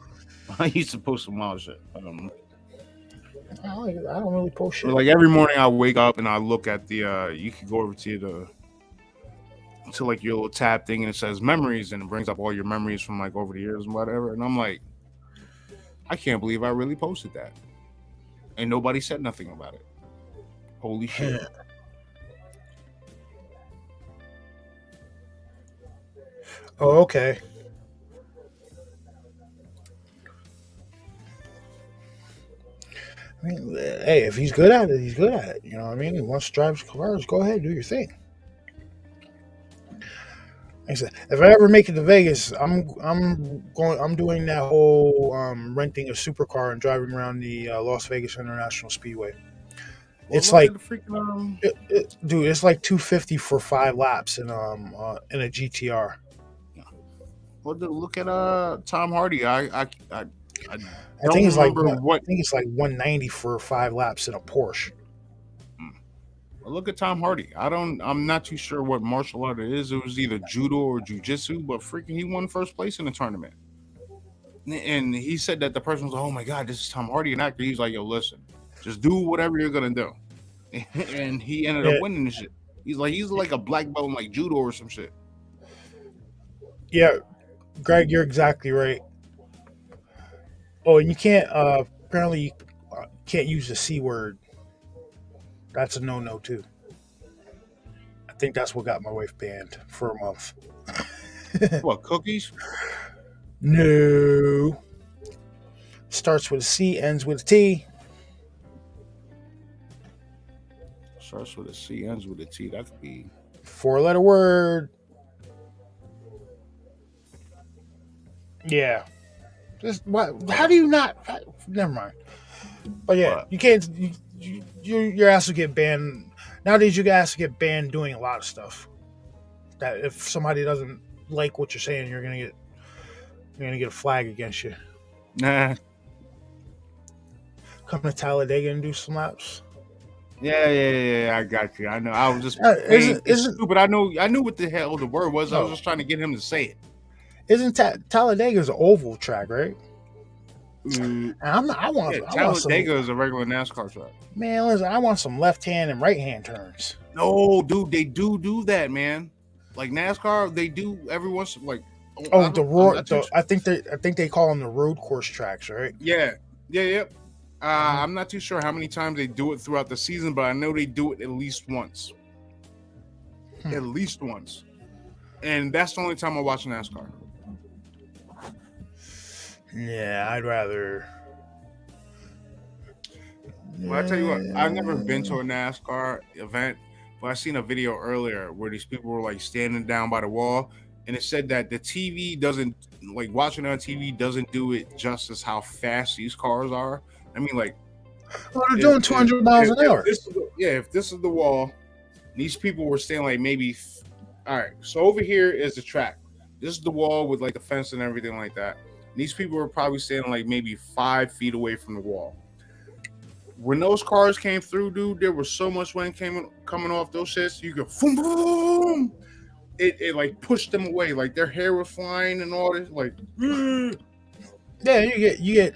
I used to post some wild shit. I don't know. I don't really post shit. Like every morning I wake up and I look at the you can go over to like your little tab thing and it says memories and it brings up all your memories from like over the years and whatever. And I'm like, I can't believe I really posted that. And nobody said nothing about it. Holy shit. Oh, okay. I mean, hey, if he's good at it, he's good at it. You know what I mean? He wants to drive cars, go ahead, do your thing. Like I said, if I ever make it to Vegas, I'm doing that whole renting a supercar and driving around the Las Vegas International Speedway. It's like, dude, it's like $250 for 5 laps in a GTR. Well, look at Tom Hardy. I think it's like $190 for 5 laps in a Porsche. Look at Tom Hardy. I'm not too sure what martial art it is. It was either judo or jujitsu, but freaking he won first place in the tournament. And he said that the person was like, "Oh my god, this is Tom Hardy, an actor." He's like, "Yo, listen, just do whatever you're gonna do," and he ended up winning the shit. He's like a black belt in like judo or some shit. Yeah, Greg, you're exactly right. Oh, and you can't. Apparently, you can't use the C word. That's a no-no too. I think that's what got my wife banned for a month. What, cookies? No. Starts with a C, ends with a T. Starts with a C, ends with a T. That could be 4-letter word. Yeah. Just what? How do you not? Never mind. But yeah, What? you can't. Your ass will get banned. Nowadays, your ass will get banned doing a lot of stuff. That if somebody doesn't like what you're saying, you're gonna get a flag against you. nah. Come to Talladega and do some laps. Yeah. I got you. I know. I was just Isn't stupid. I knew what the hell the word was. I was No. just trying to get him to say it. isn't Talladega's an oval track, right? Mm, And I want Talladega is a regular NASCAR track. Man, listen, I want some left hand and right hand turns. No, dude, they do that, man. Like NASCAR, they do every once like. Oh, the road. I think they call them the road course tracks, right? Yeah. I'm not too sure how many times they do it throughout the season, but I know they do it at least once. At least once, and that's the only time I watch NASCAR. Yeah, I'd rather. Well, I tell you what, I've never been to a NASCAR event, but I seen a video earlier where these people were like standing down by the wall, and it said that the TV doesn't, like watching on TV doesn't do it justice how fast these cars are. I mean, like, Well, they're doing 200 miles an hour. If this is the wall, these people were standing like maybe. All right, so over here is the track. This is the wall with like the fence and everything like that. These people were probably standing like maybe 5 feet away from the wall. When those cars came through, dude, there was so much wind coming off those shits. You could boom, boom. It like pushed them away. Like their hair was flying and all this. Like, Yeah, you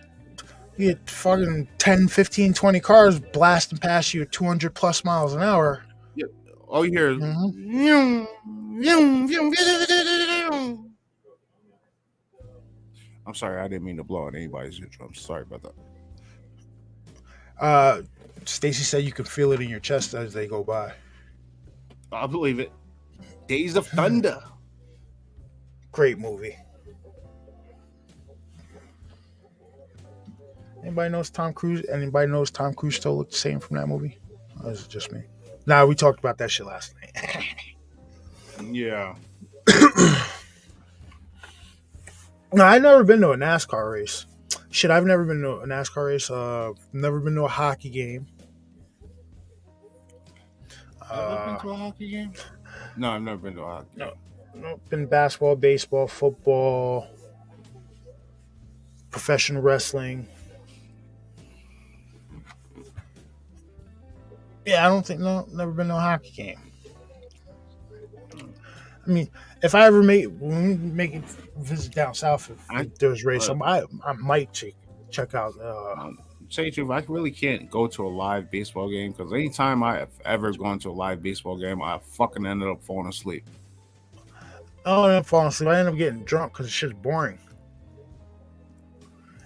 get fucking 10, 15, 20 cars blasting past you at 200 plus miles an hour. all you hear is. I'm sorry, I didn't mean to blow on anybody's intro. I'm sorry about that. Stacy said you can feel it in your chest as they go by. I believe it. Days of Thunder. Great movie. Anybody knows Tom Cruise? Anybody knows Tom Cruise still looked the same from that movie? Or is it just me? Nah, we talked about that shit last night. Yeah. No, I've never been to a NASCAR race. Shit, I've never been to a NASCAR race. Never been to a hockey game. Ever been to a hockey game? No, I've never been to a hockey game. No, been basketball, baseball, football, professional wrestling. Yeah, I don't think never been to a hockey game. I mean, if I ever make a visit down south, if there's race, I might check out. Say the truth, I really can't go to a live baseball game because anytime I have ever gone to a live baseball game, I fucking ended up falling asleep. I end up falling asleep. I end up getting drunk because it's just boring.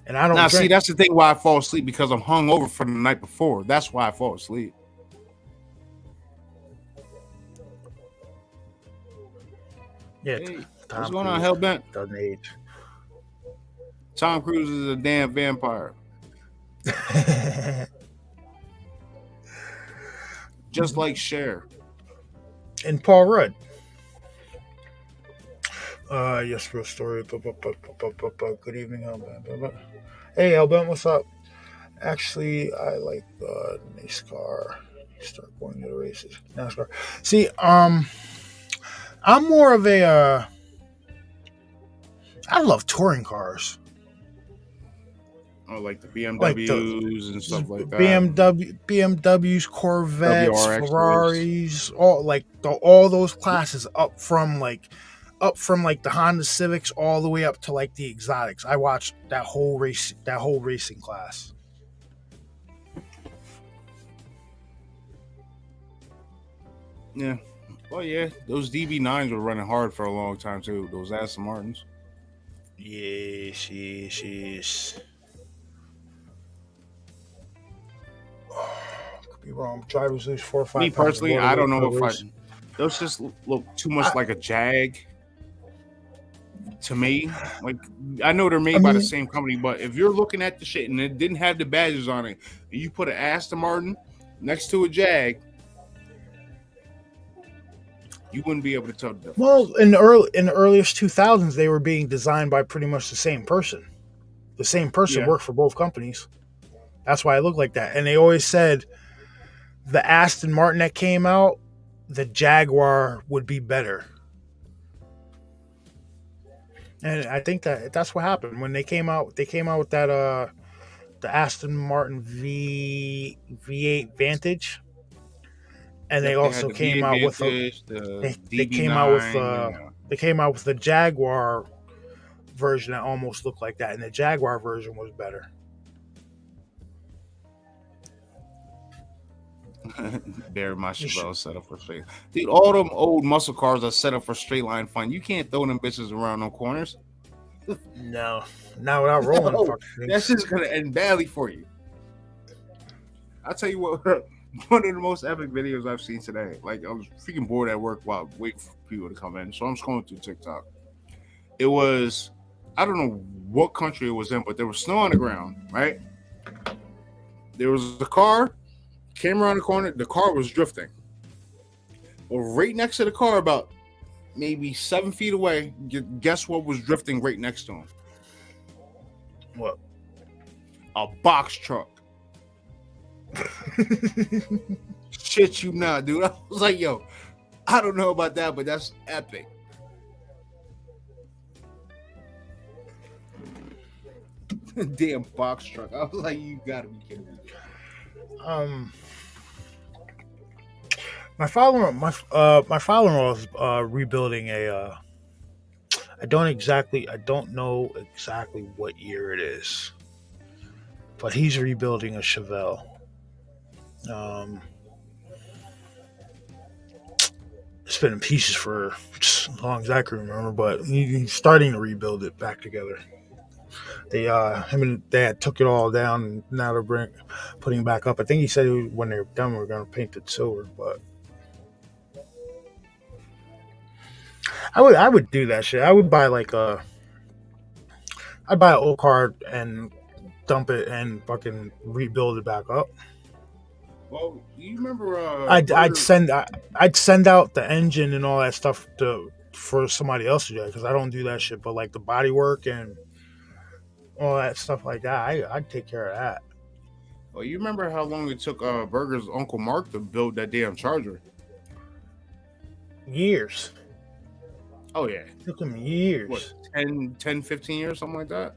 And I don't. Now, drink. see, that's the thing why I fall asleep because I'm hungover from the night before. That's why I fall asleep. Yeah. Hey, Tom what's going on, Cruise Hellbent? doesn't age. Tom Cruise is a damn vampire. Just like Cher. And Paul Rudd. Yes, real story. Good evening, Hellbent. Hey, Hellbent, what's up? Actually, I like NASCAR. Start going to the races. NASCAR. See, I'm more of a. I love touring cars. or like the like the BMWs and stuff like that. BMWs, Corvettes, WRXs. Ferraris, all those classes up from like the Honda Civics all the way up to like the exotics. I watched that whole racing class. Yeah. Well, yeah, those DB9s were running hard for a long time too. Those Aston Martins. Yes. Could be wrong. Drivers lose 4 or 5 Me pounds of personally, water I don't weight know if covers. those just look too much like a Jag to me. Like, I know they're made by the same company, but if you're looking at the shit and it didn't have the badges on it, and you put an Aston Martin next to a Jag, you wouldn't be able to tell the difference. Well, in the earliest 2000s, they were being designed by pretty much the same person. The same person worked for both companies. That's why it looked like that. And they always said the Aston Martin that came out, the Jaguar would be better. And I think that's what happened when they came out. They came out with that the Aston Martin V8 Vantage, and they also came out with they came out with they came out with the Jaguar version that almost looked like that, and the Jaguar version was better. Barry my Chevelle set up for straight. Dude, all them old muscle cars are set up for straight line fun. You can't throw them bitches around no corners. No, not without rolling. No, fucking things. that's just gonna end badly for you. I'll tell you what, one of the most epic videos I've seen today. Like, I was freaking bored at work while waiting for people to come in, so I'm scrolling through TikTok. It was, I don't know what country it was in, but there was snow on the ground, right? There was a car, came around the corner, the car was drifting. Well, right next to the car, about maybe 7 feet away, guess what was drifting right next to him? What? A box truck. Shit you not, dude. I was like, yo, I don't know about that, but that's epic. Damn box truck. I was like, you gotta be kidding me. My father-in-law is rebuilding a. I don't know exactly what year it is, but he's rebuilding a Chevelle. It's been in pieces for as long as I can remember, but he's starting to rebuild it back together. They him and Dad took it all down, and now they're putting it back up. I think he said when they're done, we're going to paint it silver, but. I would do that shit. I would buy I'd buy an old car and dump it and fucking rebuild it back up. Well, you remember? I'd send out the engine and all that stuff for somebody else to do because I don't do that shit. But like the body work and all that stuff like that, I'd take care of that. Well, you remember how long it took Burger's Uncle Mark to build that damn Charger? Years. Oh, yeah. It took him years. What, 10, 15 years, something like that?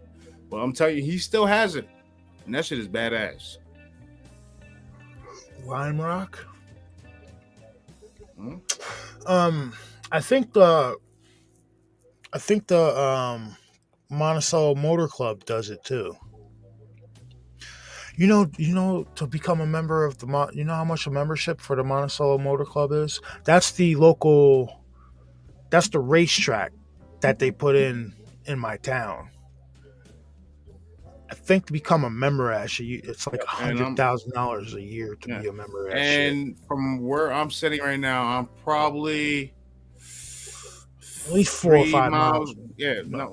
Well, I'm telling you, he still has it. And that shit is badass. Lime Rock? Hmm? I think the Monticello Motor Club does it too. You know, to become a member of you know how much a membership for the Monticello Motor Club is? That's the racetrack that they put in my town. I think to become a member, actually, it's like $100,000 a year to be a member. And from where I'm sitting right now, I'm probably at least 4 or 5 miles. Yeah, no.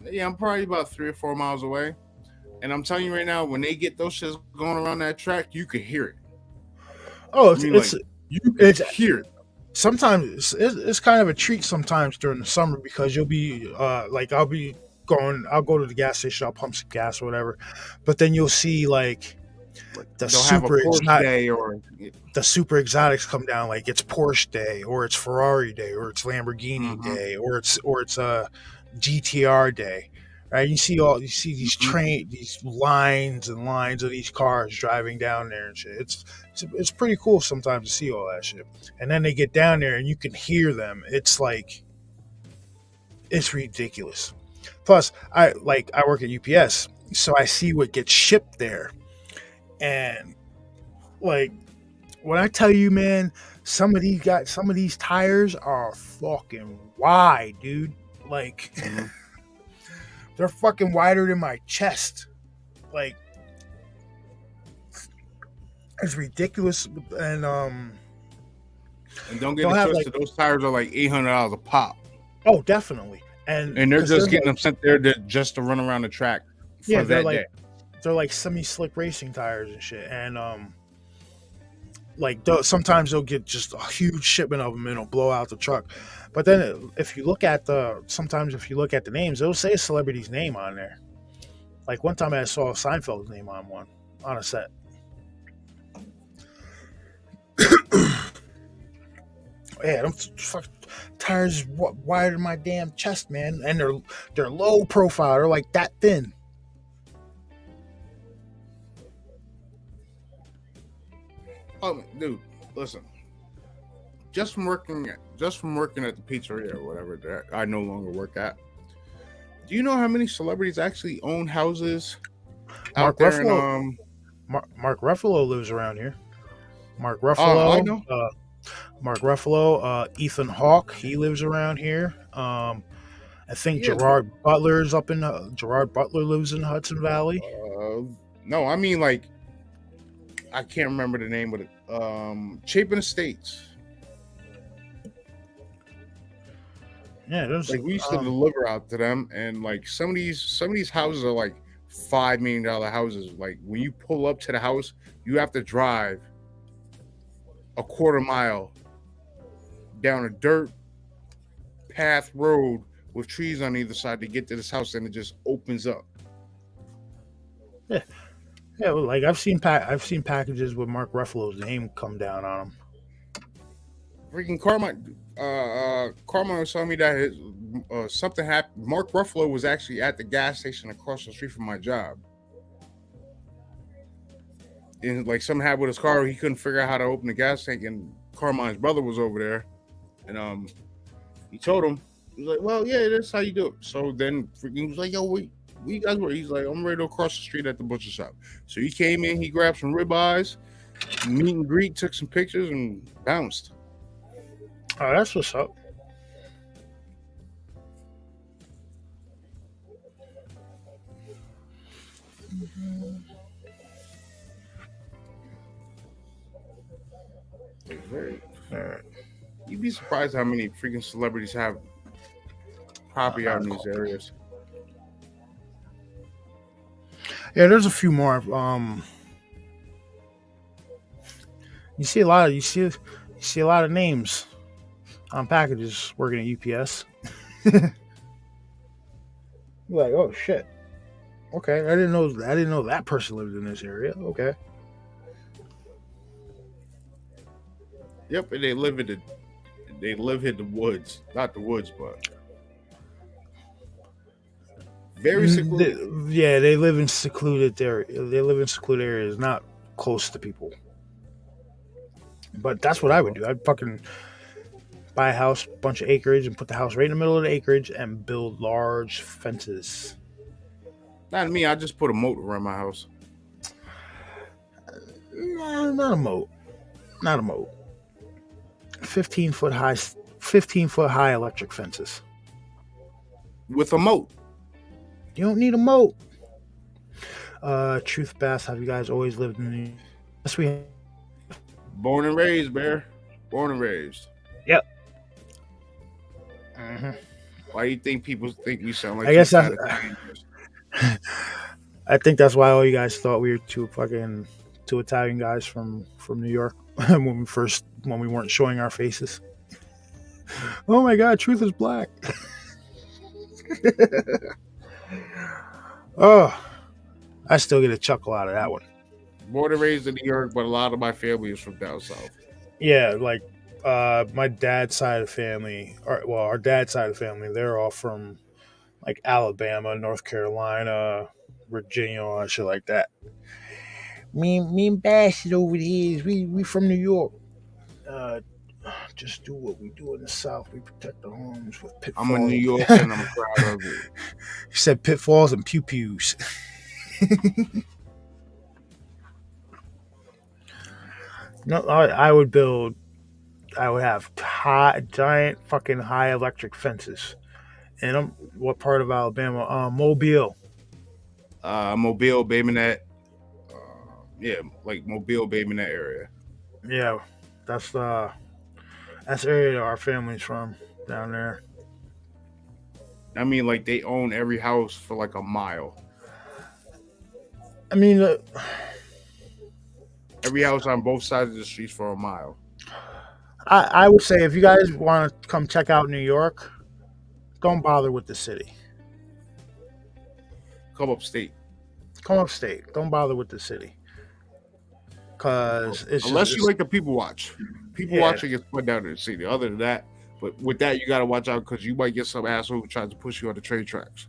Yeah, I'm probably about 3 or 4 miles away. And I'm telling you right now, when they get those shits going around that track, you could hear it. Oh, you could hear it. Sometimes it's kind of a treat sometimes during the summer because you'll be I'll go to the gas station, I'll pump some gas or whatever, but then you'll see like the super exotics come down, like it's Porsche day or it's Ferrari day or it's Lamborghini day or it's GTR day, right? You see these lines and lines of these cars driving down there and shit. It's pretty cool sometimes to see all that shit. And then they get down there and you can hear them. It's like it's ridiculous. Plus, I work at UPS, so I see what gets shipped there. And like when I tell you, man, some of these tires are fucking wide, dude. Like they're fucking wider than my chest. Like it's ridiculous. And don't get they'll it have, twisted. Those tires are like $800 a pop, oh, definitely. And they're 'cause just getting like, them sent there just to run around the track for yeah, that day. they're like semi-slick racing tires and shit. And like sometimes they'll get just a huge shipment of them and it'll blow out the truck. But then if you look at the names, it'll say a celebrity's name on there. Like one time I saw Seinfeld's name on one on a set. Yeah, them fucking tires wider than my damn chest, man, and they're low profile. They're like that thin. Oh, dude, listen. Just from working at the pizzeria or whatever that I no longer work at. Do you know how many celebrities actually own houses out there? Mark Ruffalo lives around here. Mark Ruffalo. I know. Mark Ruffalo. Ethan Hawke. He lives around here. I think Gerard Butler lives in Hudson Valley. No, I mean like I can't remember the name of it. Chapin Estates. Yeah, like we used to deliver out to them, and like some of these houses are like $5 million houses. Like when you pull up to the house, you have to drive a quarter mile down a dirt path road with trees on either side to get to this house, and it just opens up. Yeah, well, like I've seen packages with Mark Ruffalo's name come down on them. Freaking Carmine was telling me that something happened. Mark Ruffalo was actually at the gas station across the street from my job, and like something happened with his car. He couldn't figure out how to open the gas tank, and Carmine's brother was over there, and he told him, he was like, "Well, yeah, that's how you do it." So then he was like, "Yo, where you guys were?" He's like, "I'm ready to cross the street at the butcher shop." So he came in, he grabbed some ribeyes, meet and greet, took some pictures, and bounced. Oh, that's what's up. You'd be surprised how many freaking celebrities have property out in these areas. Yeah, there's a few more. You see a lot of names on packages working at UPS. You're like, oh shit. Okay, I didn't know that person lived in this area. Okay. Yep, and they live in the woods. Not the woods, but very secluded. They live in secluded areas, not close to people. But that's what I would do. I'd fucking buy a house, bunch of acreage, and put the house right in the middle of the acreage and build large fences. Not me. I just put a moat around my house. No, not a moat. Not a moat. 15-foot high electric fences. With a moat. You don't need a moat. Truth Bass, have you guys always lived in the... Yes, we have. Born and raised, Bear. Born and raised. Yep. Mm-hmm. Why do you think people think we sound like... I guess I think that's why all you guys thought we were two Italian guys from New York when we weren't showing our faces. Oh my God, Truth is black. Oh, I still get a chuckle out of that one. Born and raised in New York, but a lot of my family is from down south. Yeah, like my dad's side of the family, our dad's side of the family, they're all from like Alabama, North Carolina, Virginia, all that shit like that. Me and Bassett over here, we from New York. Uh, just do what we do in the South. We protect the homes with I'm a New pitfalls. Yorker and I'm proud of it. He said pitfalls and pew pews. No, I would build. I would have giant, fucking high electric fences. And what part of Alabama? Mobile. Mobile, Bay Minette. Yeah, like Mobile, Bay Minette area. Yeah, that's the area that our family's from down there. I mean, like they own every house for like a mile. I mean, Every house on both sides of the streets for a mile. I would say if you guys want to come check out New York, don't bother with the city. Come upstate. Come upstate. Don't bother with the city. Because unless you like the people watch. People Yeah. watching gets put down in the city. Other than that, but with that, you got to watch out because you might get some asshole who tries to push you on the train tracks.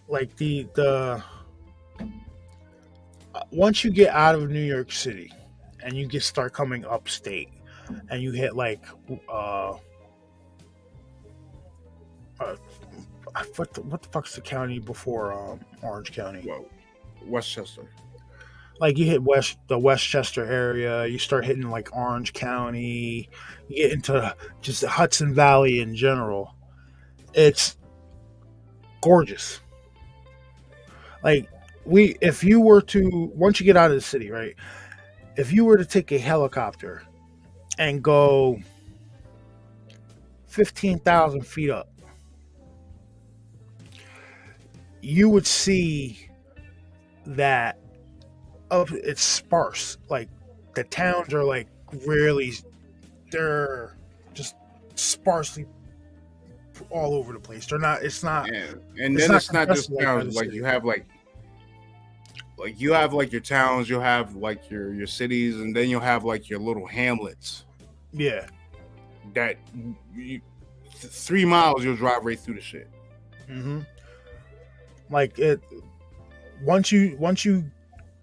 like the once you get out of New York City and you start coming upstate and you hit like what the fuck's the county before Orange County? Well, Westchester. Like you hit the Westchester area, you start hitting like Orange County, you get into just the Hudson Valley in general. It's gorgeous. Like if you were to, once you get out of the city, right? If you were to take a helicopter and go 15,000 feet up, you would see that it's sparse. Like the towns are like really, they're just sparsely all over the place. They're not. It's not. Yeah. And it's then not it's not just congested like towns. the Like city. you have you have like your towns, you'll have like your cities, and then you'll have like your little hamlets. Yeah. That 3 miles you'll drive right through the shit. Mm-hmm. Like it. Once you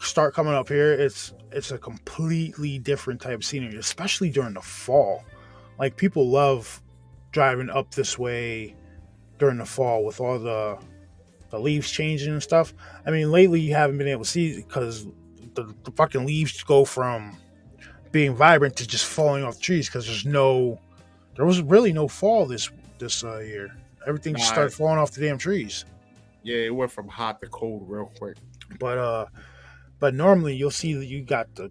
start coming up here, it's a completely different type of scenery, especially during the fall. Like people love driving up this way during the fall with all the leaves changing and stuff. I mean, lately you haven't been able to see it because the fucking leaves go from being vibrant to just falling off the trees because there was really no fall this year. Everything just started falling off the damn trees. Yeah, it went from hot to cold real quick. But normally you'll see that you got the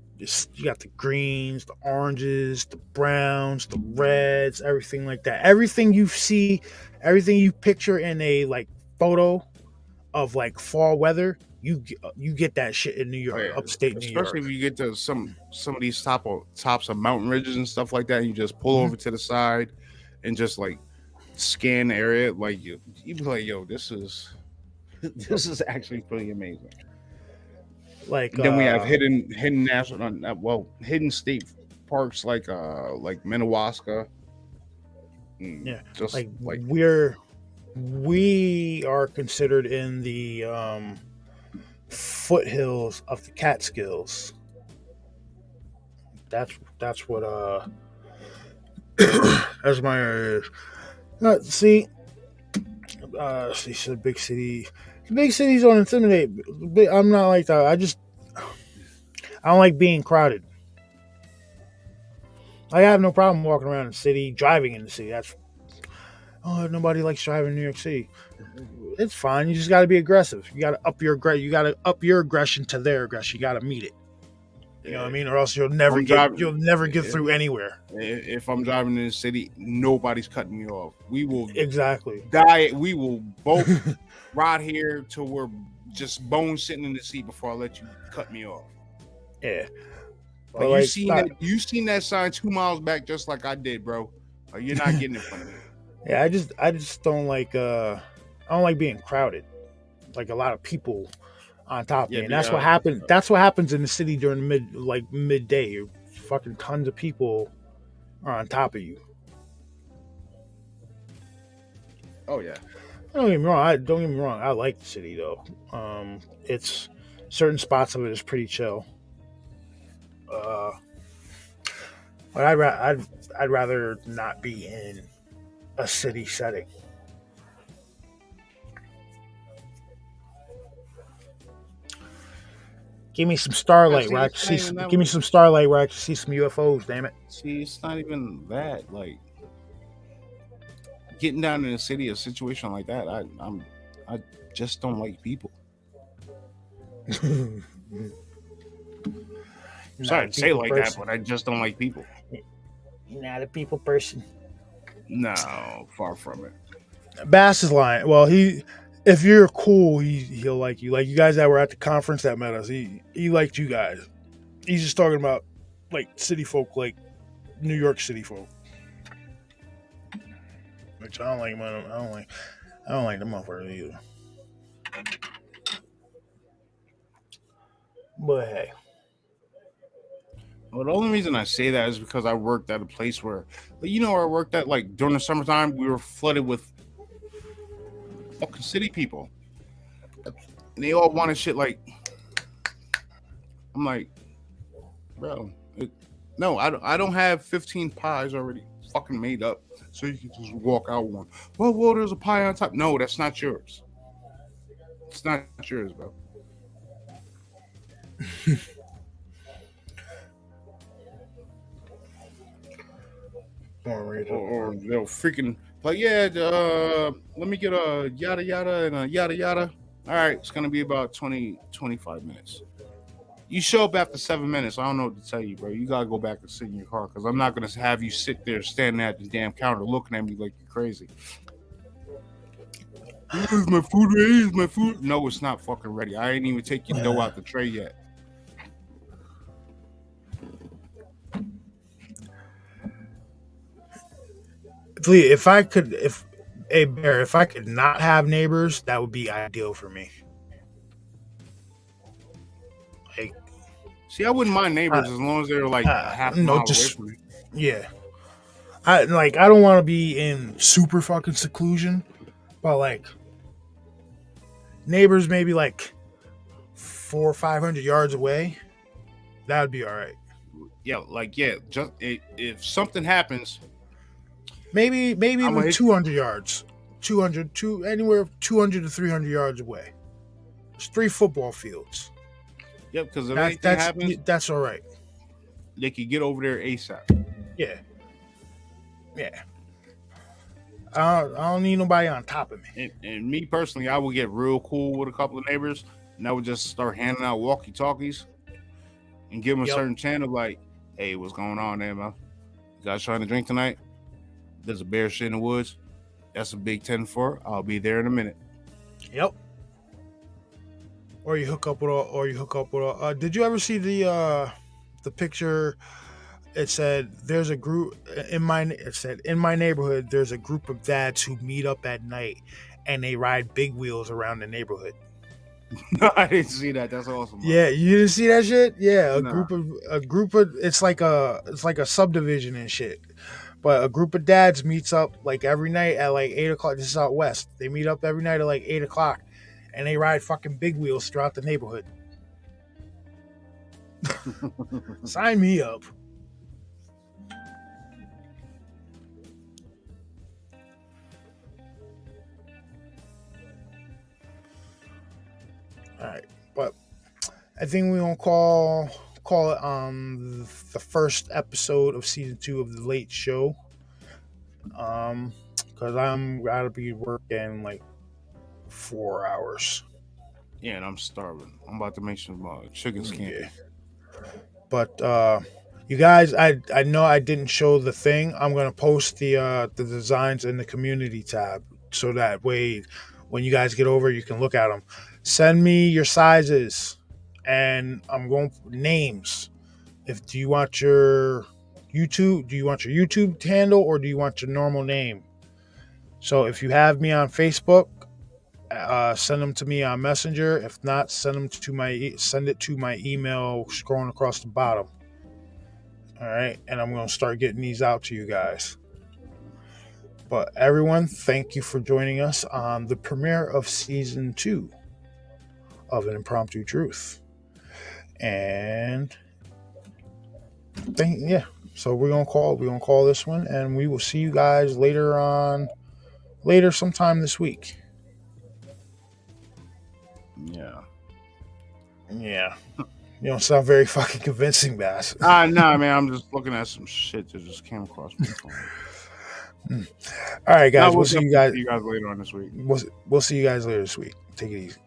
greens, the oranges, the browns, the reds, everything like that. Everything you see, everything you picture in a like photo of like fall weather, you get that shit in New York, upstate New York. Especially if you get to some of these tops of mountain ridges and stuff like that, and you just pull over to the side and just like scan the area. Like you be like, yo, this is actually pretty amazing. Like then we have hidden national, hidden state parks like Minnewaska. Yeah, just like we are considered in the foothills of the Catskills. That's what that's my area. See, big city. Big cities don't intimidate. I'm not like that. I don't like being crowded. I have no problem walking around the city, driving in the city. Nobody likes driving in New York City. It's fine. You just got to be aggressive. You got to up your aggression to their aggression. You got to meet it. You know what I mean? Or else you'll never get through anywhere. If I'm driving in the city, nobody's cutting me off. We will exactly die. We will both ride here till we're just bones sitting in the seat before I let you cut me off. Yeah. Like you seen that sign 2 miles back just like I did, bro. You're not getting in front of me. Yeah, I just don't like I don't like being crowded. Like a lot of people on top of me. And that's what happened. That's what happens in the city during midday. Fucking tons of people are on top of you. Oh yeah. Don't get me wrong. Don't get me wrong. I like the city though. It's certain spots of it is pretty chill. Uh, but I'd rather not be in a city setting. Give me some starlight where I can see. Give me some starlight where I can see some UFOs. Damn it! See, it's not even that. Like getting down in the city, a situation like that, I just don't like people. Sorry to say it like that, but I just don't like people. You're not a people person. No, far from it. Bass is lying. Well, if you're cool, he'll like you. Like you guys that were at the conference that met us, he liked you guys. He's just talking about like city folk, like New York City folk. Which I don't like. I don't like them motherfuckers either. But hey. Well, the only reason I say that is because I worked at a place where, where I worked at, like during the summertime, we were flooded with fucking city people. And they all wanted shit like, I'm like, bro, no, I don't have 15 pies already fucking made up, so you can just walk out one. Well, there's a pie on top. No, that's not yours. It's not yours, bro. Or they'll freaking like, yeah, let me get a yada yada and a yada yada. All right, it's gonna be about 20-25 minutes. You show up after 7 minutes. I don't know what to tell you, bro. You gotta go back and sit in your car because I'm not gonna have you sit there standing at the damn counter looking at me like you're crazy. Is my food ready? Is my food? No, it's not fucking ready. I ain't even take your dough out the tray yet. If I could not have neighbors, that would be ideal for me. Like, see, I wouldn't mind neighbors as long as they're like half a mile away from me. Yeah, I don't want to be in super fucking seclusion, but like neighbors maybe like 400 or 500 yards away. That would be all right. Yeah, just if something happens. Maybe even 200 yards. 200 anywhere 200 to 300 yards away. It's 3 football fields. Yep, because if anything happens, that's all right. They could get over there ASAP. Yeah. I don't need nobody on top of me. And me personally, I would get real cool with a couple of neighbors, and I would just start handing out walkie-talkies and give them a certain channel like, hey, what's going on there, man? You guys trying to drink tonight? There's a bear shit in the woods. That's a big 10-4. I'll be there in a minute. Yep. Or you hook up with did you ever see the picture? It said there's a group in my neighborhood. There's a group of dads who meet up at night and they ride big wheels around the neighborhood. No, I didn't see that. That's awesome. Bro. Yeah, you didn't see that shit? Yeah, a group of it's like a subdivision and shit. But a group of dads meets up like every night at like 8 o'clock. This is out west. They meet up every night at like 8 o'clock and they ride fucking big wheels throughout the neighborhood. Sign me up. All right, but I think we're gonna call it the first episode of season 2 of the Late Show. Because I'm gotta be working like 4 hours. Yeah, and I'm starving. I'm about to make some chicken scampi. Yeah. But you guys, I know I didn't show the thing. I'm gonna post the designs in the community tab so that way when you guys get over, you can look at them. Send me your sizes, and I'm going for names. Do you want your YouTube handle or do you want your normal name? So if you have me on Facebook, send them to me on Messenger. If not, send it to my email scrolling across the bottom. All right, and I'm going to start getting these out to you guys. But everyone, thank you for joining us on the premiere of season 2 of An Impromptu Truth. And so we're gonna call this one, and we will see you guys later sometime this week. Yeah. You don't sound very fucking convincing, Bass. Nah, man. I'm just looking at some shit that just came across my phone. All right, guys. We'll see you guys later on this week. We'll see you guys later this week. Take it easy.